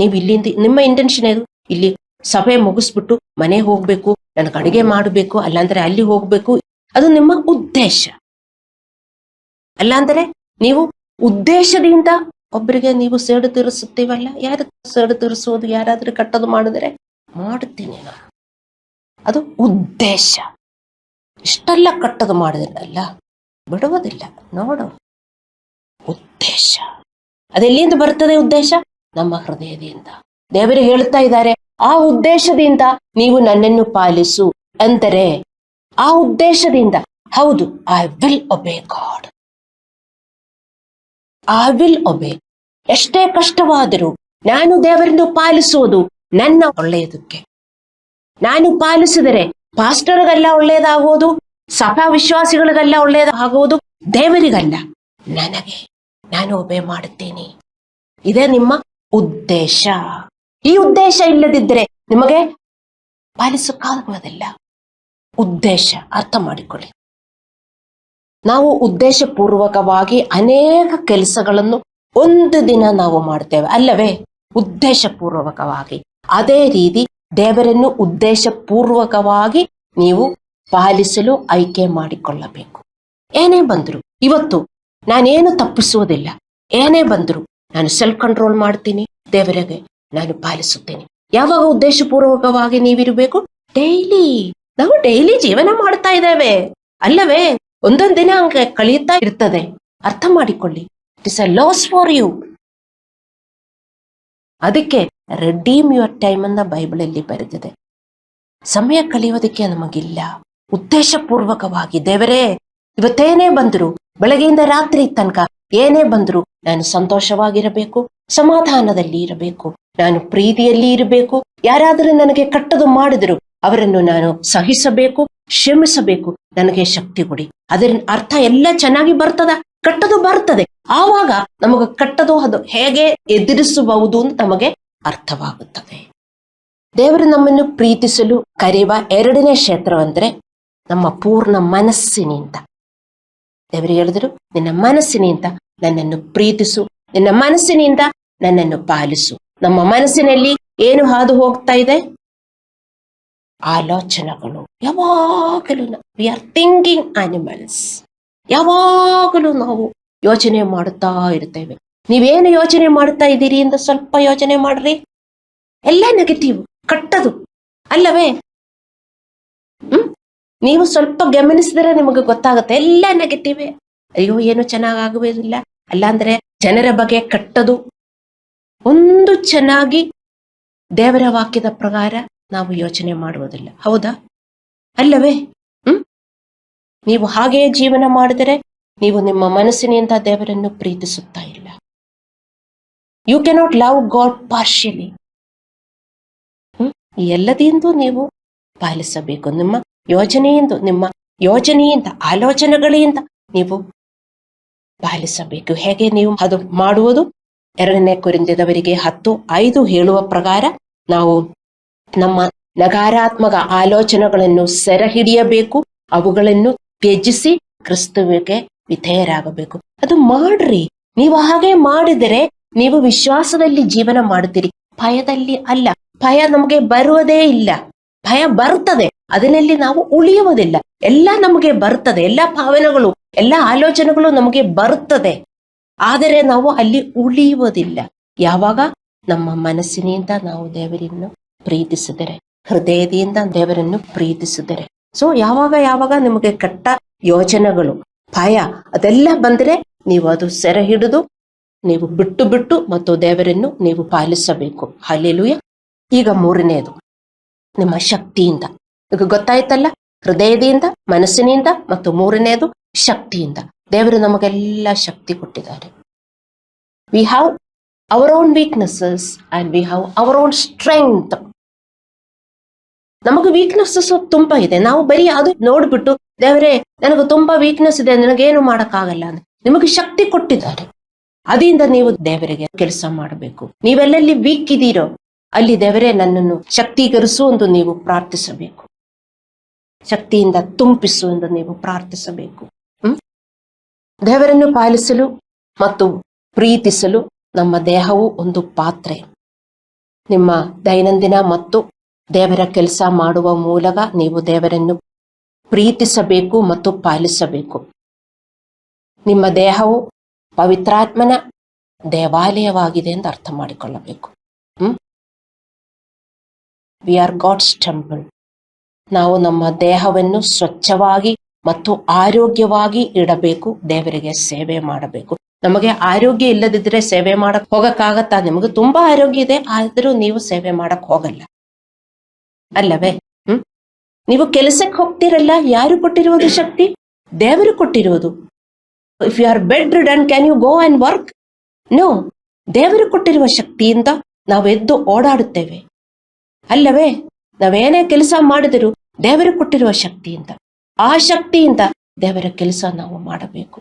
ನೀವು ಇಲ್ಲಿಂದ ನಿಮ್ಮ ಇಂಟೆನ್ಷನ್ ಏನು? ಇಲ್ಲಿ ಸಭೆ ಮುಗಿಸ್ಬಿಟ್ಟು ಮನೆ ಹೋಗ್ಬೇಕು, ನನಗೆ ಅಡುಗೆ ಮಾಡಬೇಕು, ಅಲ್ಲಾಂದ್ರೆ ಅಲ್ಲಿ ಹೋಗ್ಬೇಕು. ಅದು ನಿಮ್ಮ ಉದ್ದೇಶ. ಅಲ್ಲಾಂದ್ರೆ ನೀವು ಉದ್ದೇಶದಿಂದ ಒಬ್ಬರಿಗೆ ನೀವು ಸೇಡು ತೀರಿಸುತ್ತೀವಲ್ಲ. ಯಾರು ಸೇಡು ತೀರಿಸುವುದು? ಯಾರಾದ್ರೂ ಕಟ್ಟದು ಮಾಡಿದ್ರೆ ಮಾಡುತ್ತೀನಿ ನಾನು. ಅದು ಉದ್ದೇಶ. ಇಷ್ಟೆಲ್ಲ ಕಟ್ಟದು ಮಾಡಿದ್ರಲ್ಲ, ಬಿಡುವುದಿಲ್ಲ. ನೋಡು, ಉದ್ದೇಶ ಅದೆಲ್ಲಿಂದ ಬರ್ತದೆ? ಉದ್ದೇಶ ನಮ್ಮ ಹೃದಯದಿಂದ. ದೇವರು ಹೇಳ್ತಾ ಇದ್ದಾರೆ, ಆ ಉದ್ದೇಶದಿಂದ ನೀವು ನನ್ನನ್ನು ಪಾಲಿಸು ಅಂದರೆ ಆ ಉದ್ದೇಶದಿಂದ. ಹೌದು, I will ಒಬೇ god. I will ಒಬೇ. ಎಷ್ಟೇ ಕಷ್ಟವಾದರೂ ನಾನು ದೇವರನ್ನು ಪಾಲಿಸುವುದು ನನ್ನ ಒಳ್ಳೆಯದಕ್ಕೆ. ನಾನು ಪಾಲಿಸಿದರೆ ಪಾಸ್ಟರ್ಗೆಲ್ಲ ಒಳ್ಳೆಯದಾಗುವುದು, ಸಭಾ ವಿಶ್ವಾಸಿಗಳಿಗೆಲ್ಲ ಒಳ್ಳೆಯದಾಗುವುದು, ದೇವರಿಗಲ್ಲ, ನನಗೆ. ನಾನು ಒಬೇ ಮಾಡುತ್ತೇನೆ. ಇದೇ ನಿಮ್ಮ ಉದ್ದೇಶ. ಈ ಉದ್ದೇಶ ಇಲ್ಲದಿದ್ದರೆ ನಿಮಗೆ ಪಾಲಿಸಕ್ಕಾಗುವುದಿಲ್ಲ. ಉದ್ದೇಶ ಅರ್ಥ ಮಾಡಿಕೊಳ್ಳಿ. ನಾವು ಉದ್ದೇಶಪೂರ್ವಕವಾಗಿ ಅನೇಕ ಕೆಲಸಗಳನ್ನು ಒಂದು ದಿನ ನಾವು ಮಾಡ್ತೇವೆ ಅಲ್ಲವೇ? ಉದ್ದೇಶಪೂರ್ವಕವಾಗಿ. ಅದೇ ರೀತಿ ದೇವರನ್ನು ಉದ್ದೇಶಪೂರ್ವಕವಾಗಿ ನೀವು ಪಾಲಿಸಲು ಆಯ್ಕೆ ಮಾಡಿಕೊಳ್ಳಬೇಕು. ಏನೇ ಬಂದ್ರು, ಇವತ್ತು ನಾನೇನು ತಪ್ಪಿಸುವುದಿಲ್ಲ. ಏನೇ ಬಂದ್ರು ನಾನು ಸೆಲ್ಫ್ ಕಂಟ್ರೋಲ್ ಮಾಡ್ತೀನಿ, ದೇವರಿಗೆ ನಾನು ಪಾಲಿಸುತ್ತೇನೆ. ಯಾವಾಗ ಉದ್ದೇಶಪೂರ್ವಕವಾಗಿ ನೀವಿರಬೇಕು? ಡೈಲಿ. ನಾವು ಡೈಲಿ ಜೀವನ ಮಾಡ್ತಾ ಇದ್ದೇವೆ ಅಲ್ಲವೇ? ಒಂದೊಂದು ದಿನ ಹಂಗೆ ಕಳೀತಾ ಇರ್ತದೆ. ಅರ್ಥ ಮಾಡಿಕೊಳ್ಳಿ, it is a loss for you. ಅದಕ್ಕೆ ರೆಡೀಮ್ ಯುವರ್ ಟೈಮ್ ಅನ್ನ ಬೈಬಲಲ್ಲಿ ಬರೆದಿದೆ. ಸಮಯ ಕಳೆಯೋದಕ್ಕೆ ನಮಗಿಲ್ಲ. ಉದ್ದೇಶಪೂರ್ವಕವಾಗಿ ದೇವರೇ ಇವತ್ತೇನೇ ಬಂದ್ರು, ಬೆಳಗ್ಗೆಯಿಂದ ರಾತ್ರಿ ತನಕ ಏನೇ ಬಂದ್ರು ನಾನು ಸಂತೋಷವಾಗಿರಬೇಕು, ಸಮಾಧಾನದಲ್ಲಿ ಇರಬೇಕು, ನಾನು ಪ್ರೀತಿಯಲ್ಲಿ ಇರಬೇಕು. ಯಾರಾದರೂ ನನಗೆ ಕೆಟ್ಟದು ಮಾಡಿದ್ರು ಅವರನ್ನು ನಾನು ಸಹಿಸಬೇಕು, ಕ್ಷಮಿಸಬೇಕು. ನನಗೆ ಶಕ್ತಿ ಕೊಡಿ. ಅದರ ಅರ್ಥ ಎಲ್ಲ ಚೆನ್ನಾಗಿ ಬರ್ತದ, ಕೆಟ್ಟದು ಬರ್ತದೆ. ಆವಾಗ ನಮಗೆ ಕೆಟ್ಟದು ಅದು ಹೇಗೆ ಎದುರಿಸಬಹುದು ಅಂತ ನಮಗೆ ಅರ್ಥವಾಗುತ್ತದೆ. ದೇವರು ನಮ್ಮನ್ನು ಪ್ರೀತಿಸಲು ಕರೆಯುವ ಎರಡನೇ ಕ್ಷೇತ್ರವಂದ್ರೆ ನಮ್ಮ ಪೂರ್ಣ ಮನಸ್ಸಿನಿಂದ. ದೇವರು ಹೇಳಿದ್ರು, ನಿನ್ನ ಮನಸ್ಸಿನಿಂದ ನನ್ನನ್ನು ಪ್ರೀತಿಸು, ನಿನ್ನ ಮನಸ್ಸಿನಿಂದ ನನ್ನನ್ನು ಪಾಲಿಸು. ನಮ್ಮ ಮನಸ್ಸಿನಲ್ಲಿ ಏನು ಹಾದು ಹೋಗ್ತಾ ಇದೆ? ಆಲೋಚನೆಗಳು. ಯಾವಾಗಲೂ ವಿ ಆರ್ ಥಿಂಕಿಂಗ್ ಅನಿಮಲ್ಸ್. ಯಾವಾಗಲೂ ನಾವು ಯೋಚನೆ ಮಾಡುತ್ತಾ ಇರ್ತೇವೆ. ನೀವೇನು ಯೋಚನೆ ಮಾಡ್ತಾ ಇದ್ದೀರಿ ಅಂತ ಸ್ವಲ್ಪ ಯೋಚನೆ ಮಾಡ್ರಿ. ಎಲ್ಲ ನೆಗೆಟಿವ್, ಕೆಟ್ಟದು ಅಲ್ಲವೇ? ನೀವು ಸ್ವಲ್ಪ ಗಮನಿಸಿದ್ರೆ ನಿಮಗೆ ಗೊತ್ತಾಗುತ್ತೆ, ಎಲ್ಲ ನೆಗೆಟಿವೇ. ಅಯ್ಯೋ ಏನು ಚೆನ್ನಾಗುವುದಿಲ್ಲ, ಅಲ್ಲಾಂದ್ರೆ ಜನರ ಬಗ್ಗೆ ಕೆಟ್ಟದು. ಒಂದು ಚೆನ್ನಾಗಿ ದೇವರ ವಾಕ್ಯದ ಪ್ರಕಾರ ನಾವು ಯೋಚನೆ ಮಾಡುವುದಿಲ್ಲ, ಹೌದಾ ಅಲ್ಲವೇ? ನೀವು ಹಾಗೆಯೇ ಜೀವನ ಮಾಡಿದರೆ ನೀವು ನಿಮ್ಮ ಮನಸ್ಸಿನಿಂದ ದೇವರನ್ನು ಪ್ರೀತಿಸುತ್ತಾ ಇಲ್ಲ. You cannot love God partially. ಎಲ್ಲದಿಂದ ನೀವು ಪಾಲಿಸಬೇಕು. ನಿಮ್ಮ ಯೋಜನೆಯಿಂದ ಆಲೋಚನೆಗಳಿಂದ ನೀವು ಪಾಲಿಸಬೇಕು. ಹೇಗೆ ನೀವು ಅದು ಮಾಡುವುದು? 2 ಕೊರಿಂಥದವರಿಗೆ 10:5 ಹೇಳುವ ಪ್ರಕಾರ ನಾವು ನಮ್ಮ ನಕಾರಾತ್ಮಕ ಆಲೋಚನೆಗಳನ್ನು ಸೆರೆ ಹಿಡಿಯಬೇಕು, ಅವುಗಳನ್ನು ತ್ಯಜಿಸಿ ಕ್ರಿಸ್ತುವಿಗೆ ವಿಧೇಯರಾಗಬೇಕು. ಅದು ಮಾಡ್ರಿ. ನೀವು ಹಾಗೆ ಮಾಡಿದರೆ ನೀವು ವಿಶ್ವಾಸದಲ್ಲಿ ಜೀವನ ಮಾಡುತ್ತೀರಿ, ಭಯದಲ್ಲಿ ಅಲ್ಲ. ಭಯ ನಮಗೆ ಬರುವುದೇ ಇಲ್ಲ. ಭಯ ಬರ್ತದೆ, ಅದರಲ್ಲಿ ನಾವು ಉಳಿಯುವುದಿಲ್ಲ. ಎಲ್ಲ ನಮಗೆ ಬರ್ತದೆ, ಎಲ್ಲ ಭಾವನೆಗಳು, ಎಲ್ಲ ಆಲೋಚನೆಗಳು ನಮಗೆ ಬರ್ತದೆ, ಆದರೆ ನಾವು ಅಲ್ಲಿ ಉಳಿಯುವುದಿಲ್ಲ. ಯಾವಾಗ ನಮ್ಮ ಮನಸ್ಸಿನಿಂದ ನಾವು ದೇವರನ್ನು ಪ್ರೀತಿಸಿದರೆ, ಹೃದಯದಿಂದ ದೇವರನ್ನು ಪ್ರೀತಿಸಿದರೆ. ಸೊ ಯಾವಾಗ ನಿಮಗೆ ಕೆಟ್ಟ ಯೋಚನೆಗಳು, ಭಯ ಅದೆಲ್ಲ ಬಂದರೆ ನೀವು ಅದು ಸೆರೆ ಹಿಡಿದು ನೀವು ಬಿಟ್ಟು ಮತ್ತು ದೇವರನ್ನು ನೀವು ಪಾಲಿಸಬೇಕು. ಹಲ್ಲೆಲೂಯಾ. ಈಗ 3ನೇದು ನಿಮ್ಮ ಶಕ್ತಿಯಿಂದ. ಈಗ ಗೊತ್ತಾಯ್ತಲ್ಲ, ಹೃದಯದಿಂದ, ಮನಸ್ಸಿನಿಂದ ಮತ್ತು 3ನೇದು ಶಕ್ತಿಯಿಂದ. ದೇವರು ನಮಗೆಲ್ಲ ಶಕ್ತಿ ಕೊಟ್ಟಿದ್ದಾರೆ. We have our own weaknesses and we have our own strength. ನಮಗೆ ವೀಕ್ನೆಸಸ್ ತುಂಬಾ ಇದೆ. ನಾವು ಬರೀ ಅದು ನೋಡ್ಬಿಟ್ಟು ದೇವರೇ ನನಗೆ ತುಂಬಾ ವೀಕ್ನೆಸ್ ಇದೆ, ನನಗೇನು ಮಾಡಕ್ಕಾಗಲ್ಲ ಅಂತ. ನಿಮಗೆ ಶಕ್ತಿ ಕೊಟ್ಟಿದ್ದಾರೆ, ಅದರಿಂದ ನೀವು ದೇವರಿಗೆ ಕೆಲಸ ಮಾಡಬೇಕು. ನೀವೆಲ್ಲಲ್ಲಿ ವೀಕ್ ಇದೀರೋ ಅಲ್ಲಿ ದೇವರೇ ನನ್ನನ್ನು ಶಕ್ತೀಕರಿಸು ಎಂದು ನೀವು ಪ್ರಾರ್ಥಿಸಬೇಕು. ಶಕ್ತಿಯಿಂದ ತುಂಬಿಸು ಎಂದು ನೀವು ಪ್ರಾರ್ಥಿಸಬೇಕು. ದೇವರನ್ನು ಪಾಲಿಸಲು ಮತ್ತು ಪ್ರೀತಿಸಲು ನಮ್ಮ ದೇಹವು ಒಂದು ಪಾತ್ರೆ. ನಿಮ್ಮ ದೈನಂದಿನ ಮತ್ತು ದೇವರ ಕೆಲಸ ಮಾಡುವ ಮೂಲಕ ನೀವು ದೇವರನ್ನು ಪ್ರೀತಿಸಬೇಕು ಮತ್ತು ಪಾಲಿಸಬೇಕು. ನಿಮ್ಮ ದೇಹವು ಪವಿತ್ರಾತ್ಮನ ದೇವಾಲಯವಾಗಿದೆ ಎಂದು ಅರ್ಥ ಮಾಡಿಕೊಳ್ಳಬೇಕು. We are God's temple. ನಾವು ನಮ್ಮ ದೇಹವನ್ನು ಸ್ವಚ್ಛವಾಗಿ ಮತ್ತು ಆರೋಗ್ಯವಾಗಿ ಇಡಬೇಕು, ದೇವರಿಗೆ ಸೇವೆ ಮಾಡಬೇಕು. ನಮಗೆ ಆರೋಗ್ಯ ಇಲ್ಲದಿದ್ರೆ ಸೇವೆ ಮಾಡಕ್ ಹೋಗಕ್ಕಾಗತ್ತಾ? ನಿಮಗೆ ತುಂಬಾ ಆರೋಗ್ಯ ಇದೆ, ಆದ್ರೂ ನೀವು ಸೇವೆ ಮಾಡಕ್ ಹೋಗಲ್ಲ ಅಲ್ಲವೇ? ನೀವು ಕೆಲಸಕ್ಕೆ ಹೋಗ್ತಿರಲ್ಲ, ಯಾರು ಕೊಟ್ಟಿರುವುದು ಶಕ್ತಿ? ದೇವರು ಕೊಟ್ಟಿರುವುದು. If you are bedridden, can you go and work? No. ದೇವರು ಕೊಟ್ಟಿರುವ ಶಕ್ತಿಯಿಂದ ನಾವು ಎದ್ದು ಓಡಾಡುತ್ತೇವೆ ಅಲ್ಲವೇ? ನಾವೇನೇ ಕೆಲಸ ಮಾಡಿದರೂ ದೇವರು ಕೊಟ್ಟಿರುವ ಶಕ್ತಿಯಿಂದ, ಆ ಶಕ್ತಿಯಿಂದ ದೇವರ ಕೆಲಸ ನಾವು ಮಾಡಬೇಕು.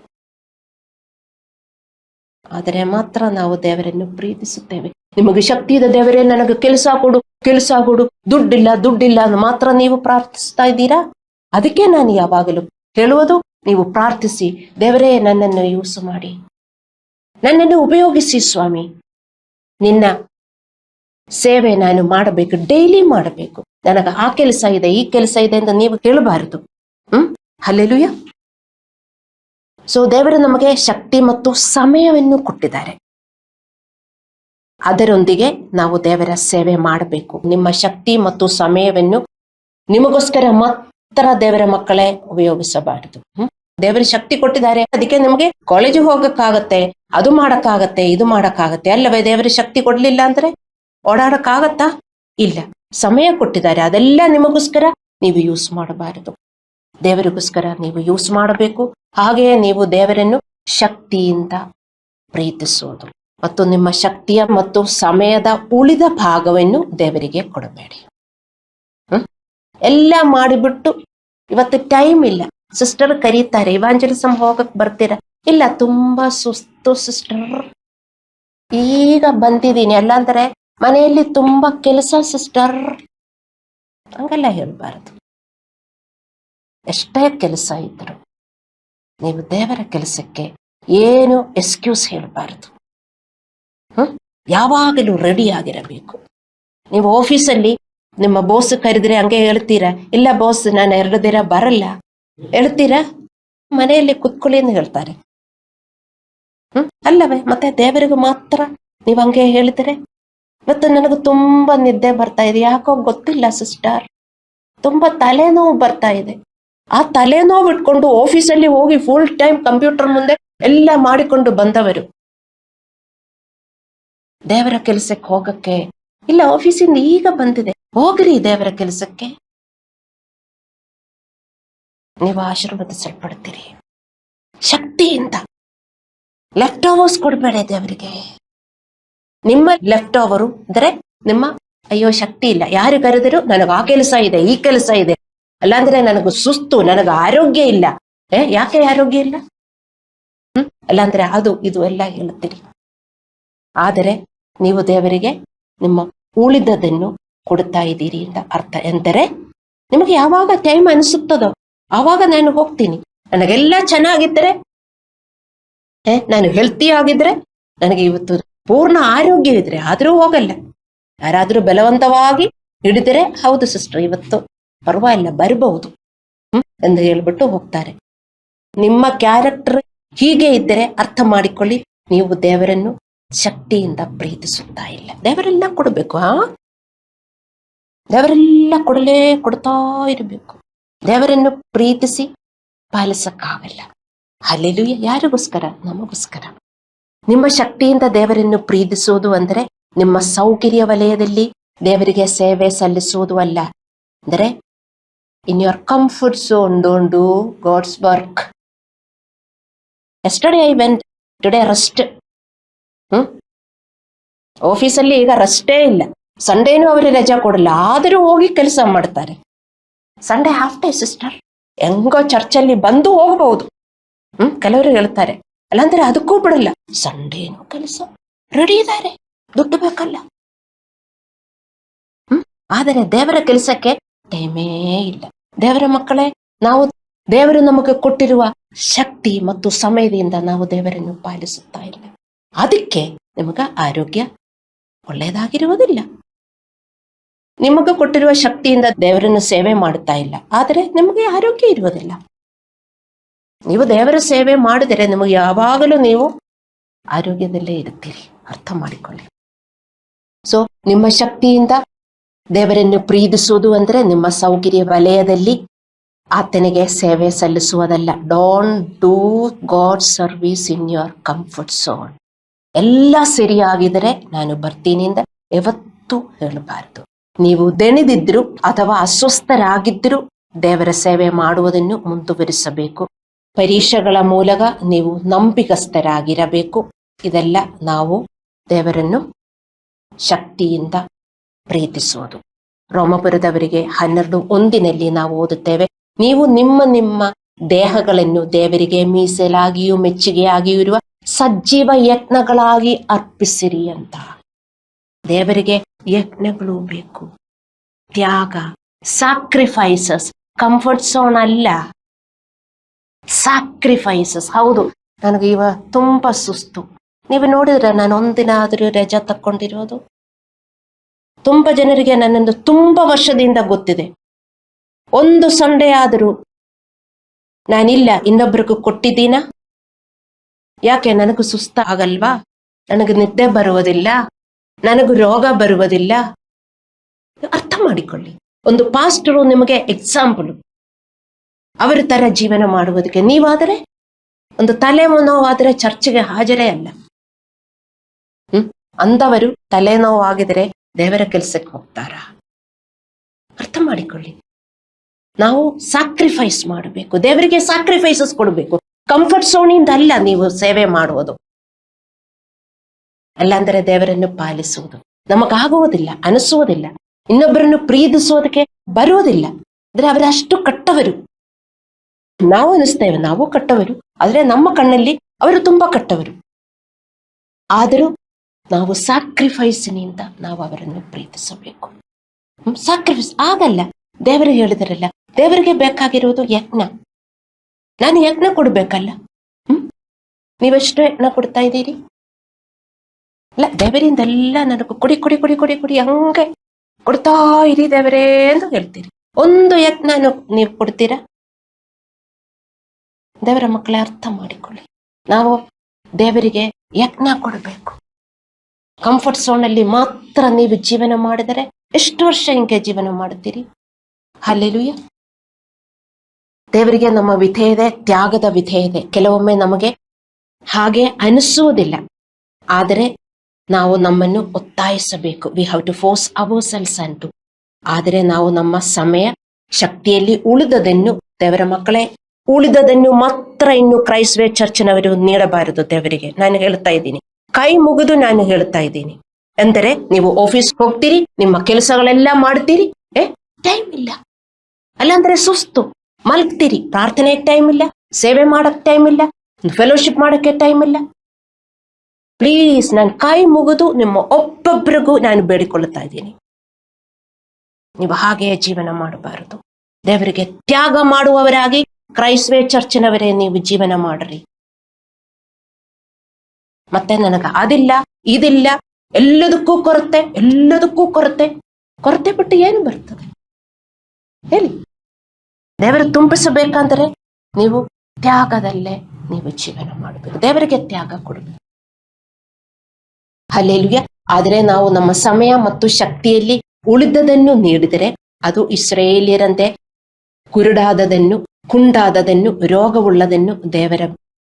ಆದರೆ ಮಾತ್ರ ನಾವು ದೇವರನ್ನು ಪ್ರೀತಿಸುತ್ತೇವೆ. ನಿಮಗೆ ಶಕ್ತಿ ಇದೆ, ದೇವರೇ ನನಗೆ ಕೆಲಸ ಕೊಡು, ದುಡ್ಡಿಲ್ಲ ಅಂತ ಮಾತ್ರ ನೀವು ಪ್ರಾರ್ಥಿಸ್ತಾ ಇದ್ದೀರಾ? ಅದಕ್ಕೆ ನಾನು ಯಾವಾಗಲೂ ಹೇಳುವುದು, ನೀವು ಪ್ರಾರ್ಥಿಸಿ, ದೇವರೇ ನನ್ನನ್ನು ಯೂಸ್ ಮಾಡಿ, ನನ್ನನ್ನು ಉಪಯೋಗಿಸಿ ಸ್ವಾಮಿ, ನಿನ್ನ ಸೇವೆ ನಾನು ಮಾಡಬೇಕು, ಡೈಲಿ ಮಾಡಬೇಕು, ನನಗೆ ಆ ಕೆಲಸ ಇದೆ ಈ ಕೆಲಸ ಇದೆ ಅಂತ ನೀವು ಕೇಳಬಾರದು. ಹಲ್ಲೆಲೂಯಾ. ಸೊ ದೇವರು ನಮಗೆ ಶಕ್ತಿ ಮತ್ತು ಸಮಯವನ್ನು ಕೊಟ್ಟಿದ್ದಾರೆ. ಅದರೊಂದಿಗೆ ನಾವು ದೇವರ ಸೇವೆ ಮಾಡಬೇಕು. ನಿಮ್ಮ ಶಕ್ತಿ ಮತ್ತು ಸಮಯವನ್ನು ನಿಮಗೋಸ್ಕರ ಮಾತ್ರ ದೇವರ ಮಕ್ಕಳೇ ಉಪಯೋಗಿಸಬಾರದು. ದೇವರ ಶಕ್ತಿ ಕೊಟ್ಟಿದ್ದಾರೆ, ಅದಕ್ಕೆ ನಿಮಗೆ ಕಾಲೇಜಿಗೆ ಹೋಗಕ್ಕಾಗತ್ತೆ, ಅದು ಮಾಡಕ್ಕಾಗತ್ತೆ, ಇದು ಮಾಡಕ್ಕಾಗತ್ತೆ ಅಲ್ಲವೇ? ದೇವರ ಶಕ್ತಿ ಕೊಡ್ಲಿಲ್ಲ ಅಂದ್ರೆ ಓಡಾಡಕ್ಕಾಗತ್ತಾ? ಇಲ್ಲ. ಸಮಯ ಕೊಟ್ಟಿದ್ದಾರೆ, ಅದೆಲ್ಲ ನಿಮಗೋಸ್ಕರ ನೀವು ಯೂಸ್ ಮಾಡಬಾರದು, ದೇವರಿಗೋಸ್ಕರ ನೀವು ಯೂಸ್ ಮಾಡಬೇಕು. ಹಾಗೆಯೇ ನೀವು ದೇವರನ್ನು ಶಕ್ತಿಯಿಂದ ಪ್ರೀತಿಸುವುದು ಮತ್ತು ನಿಮ್ಮ ಶಕ್ತಿಯ ಮತ್ತು ಸಮಯದ ಉಳಿದ ಭಾಗವನ್ನು ದೇವರಿಗೆ ಕೊಡಬೇಡಿ. ಎಲ್ಲ ಮಾಡಿಬಿಟ್ಟು ಇವತ್ತು ಟೈಮ್ ಇಲ್ಲ, ಸಿಸ್ಟರ್ ಕರೀತಾರೆ, ಇವಾಂಜಲಿಸಮ್ ಹೋಗಕ್ ಬರ್ತೀರಾ? ಇಲ್ಲ, ತುಂಬಾ ಸುಸ್ತು ಸಿಸ್ಟರ್, ಈಗ ಬಂದಿದ್ದೀನಿ, ಅಲ್ಲಾಂದ್ರೆ ಮನೆಯಲ್ಲಿ ತುಂಬಾ ಕೆಲಸ ಸಿಸ್ಟರ್, ಹಂಗೆಲ್ಲ ಹೇಳ್ಬಾರದು. ಎಷ್ಟೇ ಕೆಲಸ ಇದ್ರು ನೀವು ದೇವರ ಕೆಲಸಕ್ಕೆ ಏನು ಎಕ್ಸ್ಕ್ಯೂಸ್ ಹೇಳಬಾರದು. ಯಾವಾಗಲೂ ರೆಡಿ ಆಗಿರಬೇಕು. ನೀವು ಆಫೀಸಲ್ಲಿ ನಿಮ್ಮ ಬಾಸ್ ಕರೆದ್ರೆ ಹಂಗೆ ಹೇಳ್ತೀರಾ? ಇಲ್ಲ ಬಾಸ್, ನಾನು 2 ದಿನ ಬರಲ್ಲ ಹೇಳ್ತೀರಾ? ಮನೆಯಲ್ಲಿ ಕುತ್ಕೊಳ್ಳಿ ಅಂತ ಹೇಳ್ತಾರೆ. ಅಲ್ಲವೇ? ಮತ್ತೆ ದೇವರಿಗೂ ಮಾತ್ರ ನೀವು ಹಂಗೆ ಹೇಳಿದ್ರೆ, ಇವತ್ತು ನನಗೆ ತುಂಬಾ ನಿದ್ದೆ ಬರ್ತಾ ಇದೆ, ಯಾಕೋ ಗೊತ್ತಿಲ್ಲ ಸಿಸ್ಟರ್, ತುಂಬಾ ತಲೆನೋವು ಬರ್ತಾ ಇದೆ. ಆ ತಲೆನೋವು ಇಟ್ಕೊಂಡು ಆಫೀಸಲ್ಲಿ ಹೋಗಿ ಫುಲ್ ಟೈಮ್ ಕಂಪ್ಯೂಟರ್ ಮುಂದೆ ಎಲ್ಲ ಮಾಡಿಕೊಂಡು ಬಂದವರು ದೇವರ ಕೆಲಸಕ್ಕೆ ಹೋಗಕ್ಕೆ ಇಲ್ಲ, ಆಫೀಸಿಂದ ಈಗ ಬಂದಿದೆ, ಹೋಗ್ರಿ ದೇವರ ಕೆಲಸಕ್ಕೆ, ನೀವು ಆಶೀರ್ವದಿಸಲ್ಪಡ್ತೀರಿ. ಶಕ್ತಿಯಿಂದ ಲೆಫ್ಟ್ ಓವರ್ಸ್ ಕೊಡ್ಬೇಡ ದೇವರಿಗೆ. ನಿಮ್ಮ ಲೆಫ್ಟ್ ಓವರು ಅಂದ್ರೆ ನಿಮ್ಮ ಅಯ್ಯೋ ಶಕ್ತಿ ಇಲ್ಲ, ಯಾರು ಕರೆದರೂ ನನಗೆ ಆ ಕೆಲಸ ಇದೆ ಈ ಕೆಲಸ ಇದೆ, ಅಲ್ಲಾಂದ್ರೆ ನನಗೆ ಸುಸ್ತು, ನನಗೆ ಆರೋಗ್ಯ ಇಲ್ಲ. ಯಾಕೆ ಆರೋಗ್ಯ ಇಲ್ಲ? ಅಲ್ಲಾಂದ್ರೆ ಅದು ಇದು ಎಲ್ಲ ಹೇಳುತ್ತೀರಿ. ಆದರೆ ನೀವು ದೇವರಿಗೆ ನಿಮ್ಮ ಉಳಿದದನ್ನು ಕೊಡ್ತಾ ಇದ್ದೀರಿ ಅಂತ ಅರ್ಥ. ಎಂದರೆ ನಿಮಗೆ ಯಾವಾಗ ಟೈಮ್ ಅನಿಸುತ್ತದೋ ಆವಾಗ ನಾನು ಹೋಗ್ತೀನಿ. ನನಗೆಲ್ಲ ಚೆನ್ನಾಗಿದ್ದರೆ, ನಾನು ಹೆಲ್ತಿ ಆಗಿದ್ರೆ, ನನಗೆ ಇವತ್ತು ಪೂರ್ಣ ಆರೋಗ್ಯ ಇದ್ರೆ ಆದ್ರೂ ಹೋಗಲ್ಲ. ಯಾರಾದ್ರೂ ಬಲವಂತವಾಗಿ ಹಿಡಿದರೆ, ಹೌದು ಸಿಸ್ಟರ್ ಇವತ್ತು ಪರವಾಗಿಲ್ಲ ಬರಬಹುದು ಎಂದು ಹೇಳ್ಬಿಟ್ಟು ಹೋಗ್ತಾರೆ. ನಿಮ್ಮ ಕ್ಯಾರೆಕ್ಟರ್ ಹೀಗೆ ಇದ್ದರೆ ಅರ್ಥ ಮಾಡಿಕೊಳ್ಳಿ, ನೀವು ದೇವರನ್ನು ಶಕ್ತಿಯಿಂದ ಪ್ರೀತಿಸುತ್ತಾ ಇಲ್ಲ. ದೇವರೆಲ್ಲ ಕೊಡಬೇಕು, ದೇವರೆಲ್ಲ ಕೊಡ್ತಾ ಇರಬೇಕು. ದೇವರನ್ನು ಪ್ರೀತಿಸಿ ಪಾಲಿಸಕ್ಕಾಗಲ್ಲ. ಹಲ್ಲೆಲೂಯಾ. ಯಾರಿಗೋಸ್ಕರ? ನಮಗೋಸ್ಕರ. ನಿಮ್ಮ ಶಕ್ತಿಯಿಂದ ದೇವರನ್ನು ಪ್ರೀತಿಸುವುದು ಅಂದರೆ ನಿಮ್ಮ ಸೌಕರ್ಯ ವಲಯದಲ್ಲಿ ದೇವರಿಗೆ ಸೇವೆ ಸಲ್ಲಿಸುವುದು ಅಲ್ಲ. ಅಂದರೆ in your comfort zone don't do God's work. Yesterday I went, today rest. ಆಫೀಸಲ್ಲಿ ಈಗ ರೆಸ್ಟೇ ಇಲ್ಲ, ಸಂಡೇನೂ ಅವರಿಗೆ ರಜಾ ಕೊಡಲ್ಲ, ಆದರೂ ಹೋಗಿ ಕೆಲಸ ಮಾಡ್ತಾರೆ. ಸಂಡೇ ಹಾಫ್ ಡೇ ಸಿಸ್ಟರ್, ಹೆಂಗೋ ಚರ್ಚಲ್ಲಿ ಬಂದು ಹೋಗಬಹುದು. ಕೆಲವರು ಹೇಳ್ತಾರೆ, ಅಲ್ಲಾಂದ್ರೆ ಅದಕ್ಕೂ ಬಿಡಲ್ಲ, ಸಂಡೇನೂ ಕೆಲಸ, ರೆಡಿ ಇದ್ದಾರೆ, ದುಡ್ಡು ಬೇಕಲ್ಲ. ಆದರೆ ದೇವರ ಕೆಲಸಕ್ಕೆ ಟೈಮೇ ಇಲ್ಲ. ದೇವರ ಮಕ್ಕಳೇ, ನಾವು ದೇವರು ನಮಗೆ ಕೊಟ್ಟಿರುವ ಶಕ್ತಿ ಮತ್ತು ಸಮಯದಿಂದ ನಾವು ದೇವರನ್ನು ಪಾಲಿಸುತ್ತಾ ಇಲ್ಲ. ಅದಕ್ಕೆ ನಿಮಗ ಆರೋಗ್ಯ ಒಳ್ಳೆಯದಾಗಿರುವುದಿಲ್ಲ. ನಿಮಗೆ ಕೊಟ್ಟಿರುವ ಶಕ್ತಿಯಿಂದ ದೇವರನ್ನು ಸೇವೆ ಮಾಡುತ್ತಾ ಇಲ್ಲ, ಆದರೆ ನಿಮಗೆ ಆರೋಗ್ಯ ಇರುವುದಿಲ್ಲ. ನೀವು ದೇವರ ಸೇವೆ ಮಾಡಿದರೆ ನಿಮಗೆ ಯಾವಾಗಲೂ ನೀವು ಆರೋಗ್ಯದಲ್ಲೇ ಇರುತ್ತೀರಿ, ಅರ್ಥ ಮಾಡಿಕೊಳ್ಳಿ. ಸೊ ನಿಮ್ಮ ಶಕ್ತಿಯಿಂದ ದೇವರನ್ನು ಪ್ರೀತಿಸುವುದು ಅಂದರೆ ನಿಮ್ಮ ಸೌಕರ್ಯ ವಲಯದಲ್ಲಿ ಆತನಿಗೆ ಸೇವೆ ಸಲ್ಲಿಸುವುದಲ್ಲ. Don't do God service in your comfort zone. ಎಲ್ಲ ಸರಿಯಾಗಿದರೆ ನಾನು ಬರ್ತೀನಿ ಅಂತ ಯಾವತ್ತೂ ಹೇಳಬಾರದು. ನೀವು ದಣಿದಿದ್ರು ಅಥವಾ ಅಸ್ವಸ್ಥರಾಗಿದ್ದರೂ ದೇವರ ಸೇವೆ ಮಾಡುವುದನ್ನು ಮುಂದುವರಿಸಬೇಕು. ಪರೀಕ್ಷೆಗಳ ಮೂಲಕ ನೀವು ನಂಬಿಕಸ್ಥರಾಗಿರಬೇಕು. ಇದೆಲ್ಲ ನಾವು ದೇವರನ್ನು ಶಕ್ತಿಯಿಂದ ಪ್ರೀತಿಸುವುದು. ರೋಮಪುರದವರಿಗೆ 12:1 ನಾವು ಓದುತ್ತೇವೆ, ನೀವು ನಿಮ್ಮ ನಿಮ್ಮ ದೇಹಗಳನ್ನು ದೇವರಿಗೆ ಮೀಸಲಾಗಿಯೂ ಮೆಚ್ಚುಗೆಯಾಗಿಯೂ ಇರುವ ಸಜೀವ ಯತ್ನಗಳಾಗಿ ಅರ್ಪಿಸಿರಿ ಅಂತ. ದೇವರಿಗೆ ಯತ್ನಗಳು ಬೇಕು, ತ್ಯಾಗ, ಸ್ಯಾಕ್ರಿಫೈಸಸ್. ಕಂಫರ್ಟ್ ಝೋನ್ ಅಲ್ಲ, ಸ್ಯಾಕ್ರಿಫೈಸಸ್. ಹೌದು, ನನಗೆ ತುಂಬಾ ಸುಸ್ತು. ನೀವು ನೋಡಿದ್ರೆ ನಾನು ಒಂದಿನ ಆದರೂ ರಜಾ ತಕ್ಕೊಂಡಿರೋದು? ತುಂಬಾ ಜನರಿಗೆ ನನ್ನನ್ನು ತುಂಬಾ ವರ್ಷದಿಂದ ಗೊತ್ತಿದೆ. ಒಂದು ಸಂಡೇ ಆದರೂ ನಾನಿಲ್ಲ ಇನ್ನೊಬ್ರಿಗೂ ಕೊಟ್ಟಿದ್ದೀನ? ಯಾಕೆ? ನನಗೂ ಸುಸ್ತ ಆಗಲ್ವಾ? ನನಗೆ ನಿದ್ದೆ ಬರುವುದಿಲ್ಲ? ನನಗೂ ರೋಗ ಬರುವುದಿಲ್ಲ? ಅರ್ಥ ಮಾಡಿಕೊಳ್ಳಿ. ಒಂದು ಪಾಸ್ಟರು ನಿಮಗೆ ಎಕ್ಸಾಂಪಲ್. ಅವರ ತರ ಜೀವನ ಮಾಡುವುದಕ್ಕೆ ನೀವಾದರೆ, ಒಂದು ತಲೆನೋವಾದರೆ ಚರ್ಚ್ಗೆ ಹಾಜರೇ ಅಲ್ಲ. ಅಂದವರು ತಲೆನೋವಾಗಿದ್ರೆ ದೇವರ ಕೆಲಸಕ್ಕೆ ಹೋಗ್ತಾರ? ಅರ್ಥ ಮಾಡಿಕೊಳ್ಳಿ. ನಾವು ಸ್ಯಾಕ್ರಿಫೈಸ್ ಮಾಡಬೇಕು, ದೇವರಿಗೆ ಸ್ಯಾಕ್ರಿಫೈಸಸ್ ಕೊಡಬೇಕು. ಕಂಫರ್ಟ್ ಝೋನಿಂದ ಅಲ್ಲ ನೀವು ಸೇವೆ ಮಾಡುವುದು. ಅಲ್ಲಾಂದರೆ ದೇವರನ್ನು ಪಾಲಿಸುವುದು ನಮಗಾಗುವುದಿಲ್ಲ, ಅನಿಸುವುದಿಲ್ಲ. ಇನ್ನೊಬ್ಬರನ್ನು ಪ್ರೀತಿಸೋದಕ್ಕೆ ಬರುವುದಿಲ್ಲ. ಅಂದ್ರೆ ಅವರು ಅಷ್ಟು ಕಟ್ಟವರು. ನಾವು ಅನಿಸ್ತೇವೆ ನಾವು ಕಟ್ಟವರು, ಆದ್ರೆ ನಮ್ಮ ಕಣ್ಣಲ್ಲಿ ಅವರು ತುಂಬಾ ಕಟ್ಟವರು. ಆದರೂ ನಾವು ಸ್ಯಾಕ್ರಿಫೈಸ್ನಿಂದ ನಾವು ಅವರನ್ನು ಪ್ರೀತಿಸಬೇಕು. ಸ್ಯಾಕ್ರಿಫೈಸ್ ಆಗಲ್ಲ. ದೇವರಿಗೆ ಹೇಳಿದರಲ್ಲ, ದೇವರಿಗೆ ಬೇಕಾಗಿರುವುದು ಯಜ್ಞ. ನಾನು ಯಜ್ಞ ಕೊಡ್ಬೇಕಲ್ಲ. ನೀವೆಷ್ಟು ಯಜ್ಞ ಕೊಡ್ತಾ ಇದ್ದೀರಿ? ಇಲ್ಲ, ದೇವರಿಂದೆಲ್ಲ ನನಗೆ ಕೊಡಿ ಕೊಡಿ ಕೊಡಿ ಕೊಡಿ ಕೊಡಿ ಹಂಗೆ ಕೊಡ್ತಾ ಇರಿ ದೇವರೇ ಅಂತ ಹೇಳ್ತೀರಿ. ಒಂದು ಯಜ್ಞ ನೀವು ಕೊಡ್ತೀರಾ? ದೇವರ ಮಕ್ಕಳೇ, ಅರ್ಥ ಮಾಡಿಕೊಳ್ಳಿ. ನಾವು ದೇವರಿಗೆ ಯಜ್ಞ ಕೊಡಬೇಕು. ಕಂಫರ್ಟ್ ಝೋನ್ ಅಲ್ಲಿ ಮಾತ್ರ ನೀವು ಜೀವನ ಮಾಡಿದರೆ ಎಷ್ಟು ವರ್ಷ ಹಿಂಗೆ ಜೀವನ ಮಾಡುತ್ತೀರಿ? ಹಲ್ಲೆಲೂಯ. ದೇವರಿಗೆ ನಮ್ಮ ವಿಧೇಯತೆ, ತ್ಯಾಗದ ವಿಧೇಯತೆ ಕೆಲವೊಮ್ಮೆ ನಮಗೆ ಹಾಗೆ ಅನಿಸುವುದಿಲ್ಲ. ಆದರೆ ನಾವು ನಮ್ಮನ್ನು ಒತ್ತಾಯಿಸಬೇಕು. We have to force ourselves ಅಂಟು. ಆದರೆ ನಾವು ನಮ್ಮ ಸಮಯ ಶಕ್ತಿಯಲ್ಲಿ ಉಳಿದದನ್ನು, ದೇವರ ಮಕ್ಕಳೇ, ಉಳಿದದನ್ನು ಮಾತ್ರ ಇನ್ನು ಕ್ರೈಸ್ವೇ ಚರ್ಚ್ನವರು ನೀಡಬಾರದು ದೇವರಿಗೆ. ನಾನು ಹೇಳ್ತಾ ಇದ್ದೀನಿ, ಕೈ ಮುಗಿದು ನಾನು ಹೇಳ್ತಾ ಇದ್ದೀನಿ. ಅಂದರೆ ನೀವು ಆಫೀಸ್ ಹೋಗ್ತೀರಿ, ನಿಮ್ಮ ಕೆಲಸಗಳೆಲ್ಲ ಮಾಡ್ತೀರಿ, ಟೈಮ್ ಇಲ್ಲ. ಅಲ್ಲಾಂದ್ರೆ ಸುಸ್ತು ಮಲಗ್ತೀರಿ. ಪ್ರಾರ್ಥನೆಗೆ ಟೈಮ್ ಇಲ್ಲ, ಸೇವೆ ಮಾಡಕ್ ಟೈಮ್ ಇಲ್ಲ, ಫೆಲೋಶಿಪ್ ಮಾಡಕ್ಕೆ ಟೈಮ್ ಇಲ್ಲ. ಪ್ಲೀಸ್, ನಾನು ಕೈ ಮುಗಿದು ನಿಮ್ಮ ಒಬ್ಬೊಬ್ಬರಿಗೂ ನಾನು ಬೇಡಿಕೊಳ್ಳುತ್ತಾ ಇದ್ದೀನಿ, ನೀವು ಹಾಗೆಯೇ ಜೀವನ ಮಾಡಬಾರದು. ದೇವರಿಗೆ ತ್ಯಾಗ ಮಾಡುವವರಾಗಿ ಕ್ರೈಸ್ವೇ ಚರ್ಚಿನವರೇ ನೀವು ಜೀವನ ಮಾಡ್ರಿ. ಮತ್ತೆ ನನಗೆ ಅದಿಲ್ಲ ಇದಿಲ್ಲ, ಎಲ್ಲದಕ್ಕೂ ಕೊರತೆ, ಎಲ್ಲದಕ್ಕೂ ಕೊರತೆ. ಕೊರತೆ ಬಿಟ್ಟು ಏನು ಬರ್ತದೆ ಹೇಳಿ? ದೇವರು ತುಂಬಿಸಬೇಕಂದ್ರೆ ನೀವು ತ್ಯಾಗದಲ್ಲೇ ನೀವು ಜೀವನ ಮಾಡಬೇಕು. ದೇವರಿಗೆ ತ್ಯಾಗ ಕೊಡಬೇಕು. ಹಲ್ಲೆಲೂಯ. ಆದರೆ ನಾವು ನಮ್ಮ ಸಮಯ ಮತ್ತು ಶಕ್ತಿಯಲ್ಲಿ ಉಳಿದದನ್ನು ನೀಡಿದರೆ ಅದು ಇಸ್ರಾಯೇಲ್ಯರಂತೆ ಕುರುಡಾದದನ್ನು, ಕುಂಡಾದದನ್ನು, ರೋಗವುಳ್ಳದನ್ನು ದೇವರ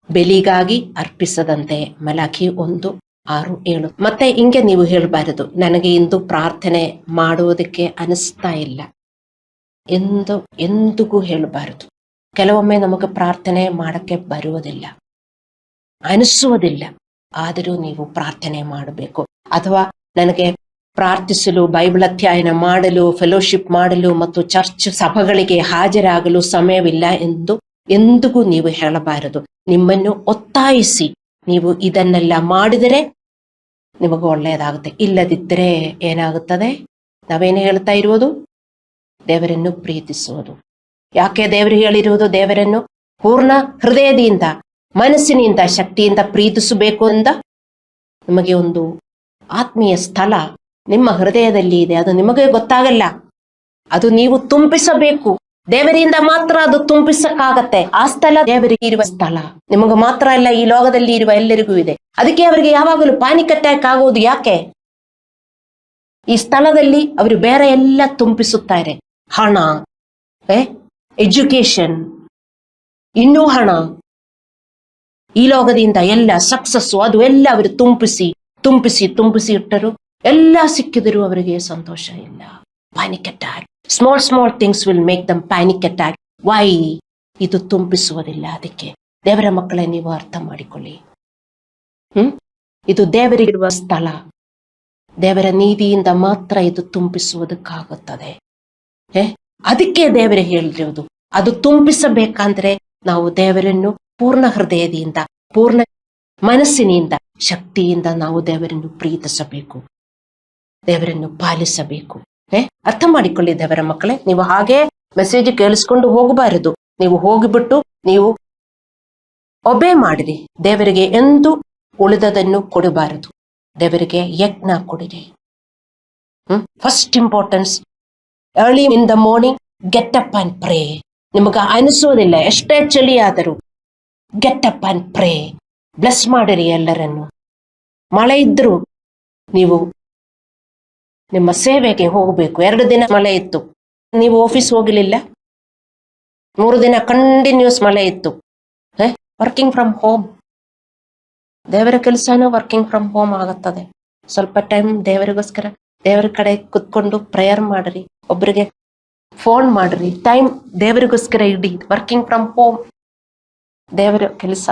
ಬೆಲಿಗಾಗಿ ಅರ್ಪಿಸದಂತೆ. ಮಲಾಖಿ 1:6-7. ಮತ್ತೆ ಹಿಂಗೆ ನೀವು ಹೇಳಬಾರದು, ನನಗೆ ಇಂದು ಪ್ರಾರ್ಥನೆ ಮಾಡುವುದಕ್ಕೆ ಅನಿಸ್ತಾ ಇಲ್ಲ ಎಂದಿಗೂ ಹೇಳಬಾರದು. ಕೆಲವೊಮ್ಮೆ ನಮಗೆ ಪ್ರಾರ್ಥನೆ ಮಾಡಕ್ಕೆ ಬರುವುದಿಲ್ಲ, ಅನಿಸುವುದಿಲ್ಲ. ಆದರೂ ನೀವು ಪ್ರಾರ್ಥನೆ ಮಾಡಬೇಕು. ಅಥವಾ ನನಗೆ ಪ್ರಾರ್ಥಿಸಲು, ಬೈಬಲ್ ಅಧ್ಯಯನ ಮಾಡಲು, ಫೆಲೋಶಿಪ್ ಮಾಡಲು ಮತ್ತು ಚರ್ಚ್ ಸಭೆಗಳಿಗೆ ಹಾಜರಾಗಲು ಸಮಯವಿಲ್ಲ ಎಂದು ಎಂದಿಗೂ ನೀವು ಹೇಳಬಾರದು. ನಿಮ್ಮನ್ನು ಒತ್ತಾಯಿಸಿ ನೀವು ಇದನ್ನೆಲ್ಲ ಮಾಡಿದರೆ ನಿಮಗೆ ಒಳ್ಳೆಯದಾಗುತ್ತೆ. ಇಲ್ಲದಿದ್ದರೆ ಏನಾಗುತ್ತದೆ? ನಾವೇನು ಹೇಳ್ತಾ ಇರುವುದು? ದೇವರನ್ನು ಪ್ರೀತಿಸುವುದು. ಯಾಕೆ ದೇವರು ಹೇಳಿರುವುದು ದೇವರನ್ನು ಪೂರ್ಣ ಹೃದಯದಿಂದ, ಮನಸ್ಸಿನಿಂದ, ಶಕ್ತಿಯಿಂದ ಪ್ರೀತಿಸಬೇಕು ಅಂತ? ನಿಮಗೆ ಒಂದು ಆತ್ಮೀಯ ಸ್ಥಳ ನಿಮ್ಮ ಹೃದಯದಲ್ಲಿ ಇದೆ, ಅದು ನಿಮಗೆ ಗೊತ್ತಾಗಲ್ಲ. ಅದು ನೀವು ತುಂಬಿಸಬೇಕು. ದೇವರಿಂದ ಮಾತ್ರ ಅದು ತುಂಬಿಸಕ್ಕಾಗತ್ತೆ. ಆ ಸ್ಥಳ ದೇವರಿಗೆ ಇರುವ ಸ್ಥಳ, ನಿಮಗೆ ಮಾತ್ರ ಅಲ್ಲ, ಈ ಲೋಕದಲ್ಲಿ ಇರುವ ಎಲ್ಲರಿಗೂ ಇದೆ. ಅದಕ್ಕೆ ಅವರಿಗೆ ಯಾವಾಗಲೂ ಪಾನಿಕ್ ಅಟ್ಯಾಕ್ ಆಗುವುದು ಯಾಕೆ? ಈ ಸ್ಥಳದಲ್ಲಿ ಅವರು ಬೇರೆ ಎಲ್ಲ ತುಂಬಿಸುತ್ತಾರೆ. ಹಣ, ಎಜುಕೇಶನ್, ಇನ್ನೂ ಹಣ, ಈ ಲೋಕದಿಂದ ಎಲ್ಲ ಸಕ್ಸಸ್ಸು, ಅದು ಎಲ್ಲ ಅವರು ತುಂಬಿಸಿ ತುಂಬಿಸಿ ತುಂಬಿಸಿ ಇಟ್ಟರು. ಎಲ್ಲ ಸಿಕ್ಕಿದರೂ ಅವರಿಗೆ ಸಂತೋಷ ಇಲ್ಲ. Panic attack. Small things will make them panic attack. Why? ಇದು ತುಂಬಿಸುವುದಿಲ್ಲ. ಅದಕ್ಕೆ ದೇವರ ಮಕ್ಕಳೇ, ನೀವು ಅರ್ಥ ಮಾಡಿಕೊಳ್ಳಿ. ಇದು ದೇವರಿಗಿರುವ ಸ್ಥಳ. ದೇವರ ನೀತಿಯಿಂದ ಮಾತ್ರ ಇದು ತುಂಬಿಸುವುದಕ್ಕಾಗುತ್ತದೆ. ಅದಕ್ಕೆ ದೇವರು ಹೇಳಿರುವುದು, ಅದು ತುಂಬಿಸಬೇಕಂದ್ರೆ ನಾವು ದೇವರನ್ನು ಪೂರ್ಣ ಹೃದಯದಿಂದ, ಪೂರ್ಣ ಮನಸ್ಸಿನಿಂದ, ಶಕ್ತಿಯಿಂದ ನಾವು ದೇವರನ್ನು ಪ್ರೀತಿಸಬೇಕು, ದೇವರನ್ನು ಪಾಲಿಸಬೇಕು. ಅರ್ಥ ಮಾಡಿಕೊಳ್ಳಿ ದೇವರ ಮಕ್ಕಳೇ. ನೀವು ಹಾಗೆ ಮೆಸೇಜ್ ಕೇಳಿಸ್ಕೊಂಡು ಹೋಗಬಾರದು. ನೀವು ಹೋಗಿಬಿಟ್ಟು ನೀವು ಒಬೆ ಮಾಡಿರಿ. ದೇವರಿಗೆ ಎಂದು ಉಳಿದದನ್ನು ಕೊಡಬಾರದು. ದೇವರಿಗೆ ಯಜ್ಞ ಕೊಡಿರಿ. First importance, early in the morning, get up and pray. ನಿಮಗ ಅನಿಸೋದಿಲ್ಲ, ಎಷ್ಟೇ ಚಳಿ ಆದರೂ get up and pray. Bless ಮಾಡಿರಿ ಎಲ್ಲರನ್ನು. ಮಳೆ ಇದ್ರು ನೀವು ನಿಮ್ಮ ಸೇವೆಗೆ ಹೋಗಬೇಕು. 2 ದಿನ ಮಳೆ ಇತ್ತು, ನೀವು ಆಫೀಸ್ ಹೋಗಲಿಲ್ಲ. 3 ದಿನ ಕಂಟಿನ್ಯೂಸ್ ಮಳೆ ಇತ್ತು. Working from home. ದೇವರ ಕೆಲಸನೂ ವರ್ಕಿಂಗ್ ಫ್ರಮ್ ಹೋಮ್ ಆಗುತ್ತದೆ. ಸ್ವಲ್ಪ ಟೈಮ್ ದೇವರಿಗೋಸ್ಕರ ದೇವರ ಕಡೆ ಕುತ್ಕೊಂಡು ಪ್ರೇಯರ್ ಮಾಡ್ರಿ. ಒಬ್ಬರಿಗೆ ಫೋನ್ ಮಾಡ್ರಿ. ಟೈಮ್ ದೇವರಿಗೋಸ್ಕರ ಇಡಿ. ವರ್ಕಿಂಗ್ ಫ್ರಮ್ ಹೋಮ್ ದೇವರ ಕೆಲಸ.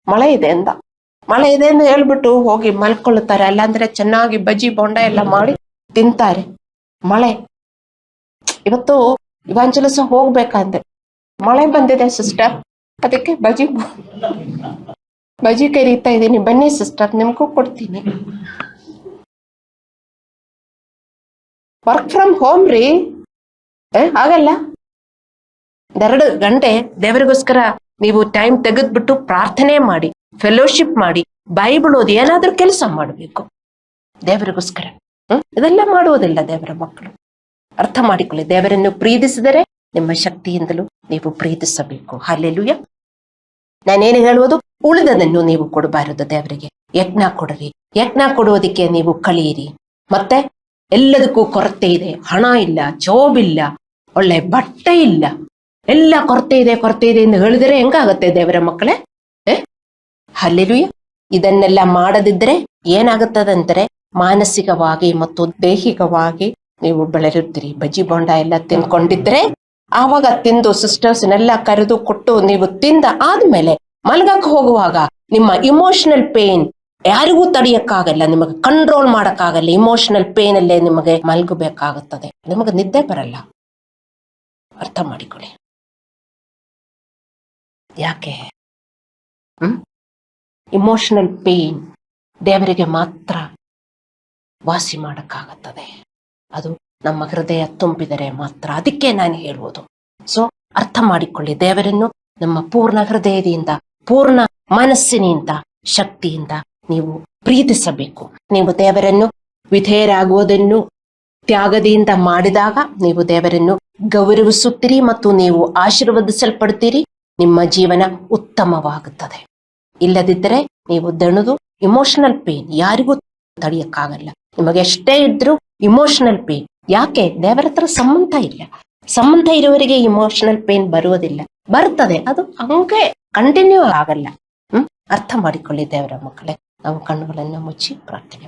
ಮಳೆ ಇದೆ ಅಂದ, ಮಳೆ ಇದೆ ಎಂದು ಹೇಳ್ಬಿಟ್ಟು ಹೋಗಿ ಮಲ್ಕೊಳ್ಳುತ್ತಾರೆ. ಅಲ್ಲಾಂದ್ರೆ ಚೆನ್ನಾಗಿ ಬಜ್ಜಿ ಬೋಂಡ ಎಲ್ಲ ಮಾಡಿ ತಿಂತಾರೆ. ಮಳೆ ಇವತ್ತು ಇವಾಂಜಲಿಸ ಹೋಗ್ಬೇಕಂದ್ರೆ ಮಳೆ ಬಂದಿದೆ ಸಿಸ್ಟರ್, ಅದಕ್ಕೆ ಬಜ್ಜಿ ಕರೀತಾ ಇದ್ದೀನಿ, ಬನ್ನಿ ಸಿಸ್ಟರ್ ನಿಮ್ಗೂ ಕೊಡ್ತೀನಿ. ವರ್ಕ್ ಫ್ರಮ್ ಹೋಮ್ ರೀ, ಆಗಲ್ಲ. 2 ಗಂಟೆ ದೇವರಿಗೋಸ್ಕರ ನೀವು ಟೈಮ್ ತೆಗೆದ್ಬಿಟ್ಟು ಪ್ರಾರ್ಥನೆ ಮಾಡಿ, ಫೆಲೋಶಿಪ್ ಮಾಡಿ, ಬೈಬಲ್ ಓದಿ, ಏನಾದ್ರೂ ಕೆಲಸ ಮಾಡಬೇಕು ದೇವರಿಗೋಸ್ಕರ. ಇದೆಲ್ಲ ಮಾಡುವುದಿಲ್ಲ ದೇವರ ಮಕ್ಕಳು. ಅರ್ಥ ಮಾಡಿಕೊಳ್ಳಿ. ದೇವರನ್ನು ಪ್ರೀತಿಸಿದರೆ ನಿಮ್ಮ ಶಕ್ತಿಯಿಂದಲೂ ನೀವು ಪ್ರೀತಿಸಬೇಕು. ಹಲ್ಲೆಲೂಯ. ನಾನೇನು ಹೇಳುವುದು, ಉಳಿದದನ್ನು ನೀವು ಕೊಡಬಾರದು. ದೇವರಿಗೆ ಯಜ್ಞ ಕೊಡ್ರಿ. ಯಜ್ಞ ಕೊಡುವುದಕ್ಕೆ ನೀವು ಕಲಿಯಿರಿ. ಮತ್ತೆ ಎಲ್ಲದಕ್ಕೂ ಕೊರತೆ ಇದೆ. ಹಣ ಇಲ್ಲ, ಜಾಬ್ ಇಲ್ಲ, ಒಳ್ಳೆ ಬಟ್ಟೆ ಇಲ್ಲ, ಎಲ್ಲ ಕೊರತೆ ಇದೆ ಎಂದು ಹೇಳಿದರೆ ಹೆಂಗಾಗತ್ತೆ ದೇವರ ಮಕ್ಕಳೇ? ಹಲ್ಲೆಲೂಯ. ಇದನ್ನೆಲ್ಲ ಮಾಡದಿದ್ರೆ ಏನಾಗುತ್ತದಂದ್ರೆ ಮಾನಸಿಕವಾಗಿ ಮತ್ತು ದೈಹಿಕವಾಗಿ ನೀವು ಬೆಳೆರುತ್ತೀರಿ. ಬಜ್ಜಿ ಬೋಂಡ ಎಲ್ಲ ತಿನ್ಕೊಂಡಿದ್ರೆ ಆವಾಗ ತಿಂದು ಸಿಸ್ಟರ್ಸ್ನೆಲ್ಲ ಕರೆದು ಕೊಟ್ಟು ನೀವು ತಿಂದ ಆದ್ಮೇಲೆ ಮಲ್ಗಕ್ಕೆ ಹೋಗುವಾಗ ನಿಮ್ಮ ಇಮೋಷನಲ್ ಪೇನ್ ಯಾರಿಗೂ ತಡೆಯಕ್ಕಾಗಲ್ಲ, ನಿಮಗೆ ಕಂಟ್ರೋಲ್ ಮಾಡಕ್ಕಾಗಲ್ಲ. ಇಮೋಷನಲ್ ಪೇನ್ ಅಲ್ಲೇ ನಿಮಗೆ ಮಲ್ಗಬೇಕಾಗುತ್ತದೆ, ನಿಮಗೆ ನಿದ್ದೆ ಬರಲ್ಲ. ಅರ್ಥ ಮಾಡಿಕೊಳ್ಳಿ. ಯಾಕೆ? ಇಮೋಷನಲ್ ಪೇನ್ ದೇವರಿಗೆ ಮಾತ್ರ ವಾಸಿ ಮಾಡಕ್ಕಾಗುತ್ತದೆ. ಅದು ನಮ್ಮ ಹೃದಯ ತುಂಬಿದರೆ ಮಾತ್ರ. ಅದಕ್ಕೆ ನಾನು ಹೇಳುವುದು. ಸೊ ಅರ್ಥ ಮಾಡಿಕೊಳ್ಳಿ. ದೇವರನ್ನು ನಮ್ಮ ಪೂರ್ಣ ಹೃದಯದಿಂದ, ಪೂರ್ಣ ಮನಸ್ಸಿನಿಂದ, ಶಕ್ತಿಯಿಂದ ನೀವು ಪ್ರೀತಿಸಬೇಕು. ನೀವು ದೇವರನ್ನು ವಿಧೇಯರಾಗುವುದನ್ನು ತ್ಯಾಗದಿಂದ ಮಾಡಿದಾಗ ನೀವು ದೇವರನ್ನು ಗೌರವಿಸುತ್ತೀರಿ ಮತ್ತು ನೀವು ಆಶೀರ್ವದಿಸಲ್ಪಡ್ತೀರಿ. ನಿಮ್ಮ ಜೀವನ ಉತ್ತಮವಾಗುತ್ತದೆ. ಇಲ್ಲದಿದ್ದರೆ ನೀವು ದಣದು ಇಮೋಷನಲ್ ಪೇನ್ ಯಾರಿಗೂ ತಡೆಯಕ್ಕಾಗಲ್ಲ. ನಿಮಗೆ ಎಷ್ಟೇ ಇದ್ರೂ ಇಮೋಷನಲ್ ಪೇನ್. ಯಾಕೆ? ದೇವರ ಹತ್ರ ಸಂಬಂಧ ಇಲ್ಲ. ಸಂಬಂಧ ಇರುವವರಿಗೆ ಇಮೋಷನಲ್ ಪೇನ್ ಬರುವುದಿಲ್ಲ. ಬರ್ತದೆ, ಅದು ಹಂಗೆ ಕಂಟಿನ್ಯೂ ಆಗಲ್ಲ. ಅರ್ಥ ಮಾಡಿಕೊಳ್ಳಿ ದೇವರ ಮಕ್ಕಳೇ. ನಾವು ಕಣ್ಣುಗಳನ್ನು ಮುಚ್ಚಿ ಪ್ರಾರ್ಥನೆ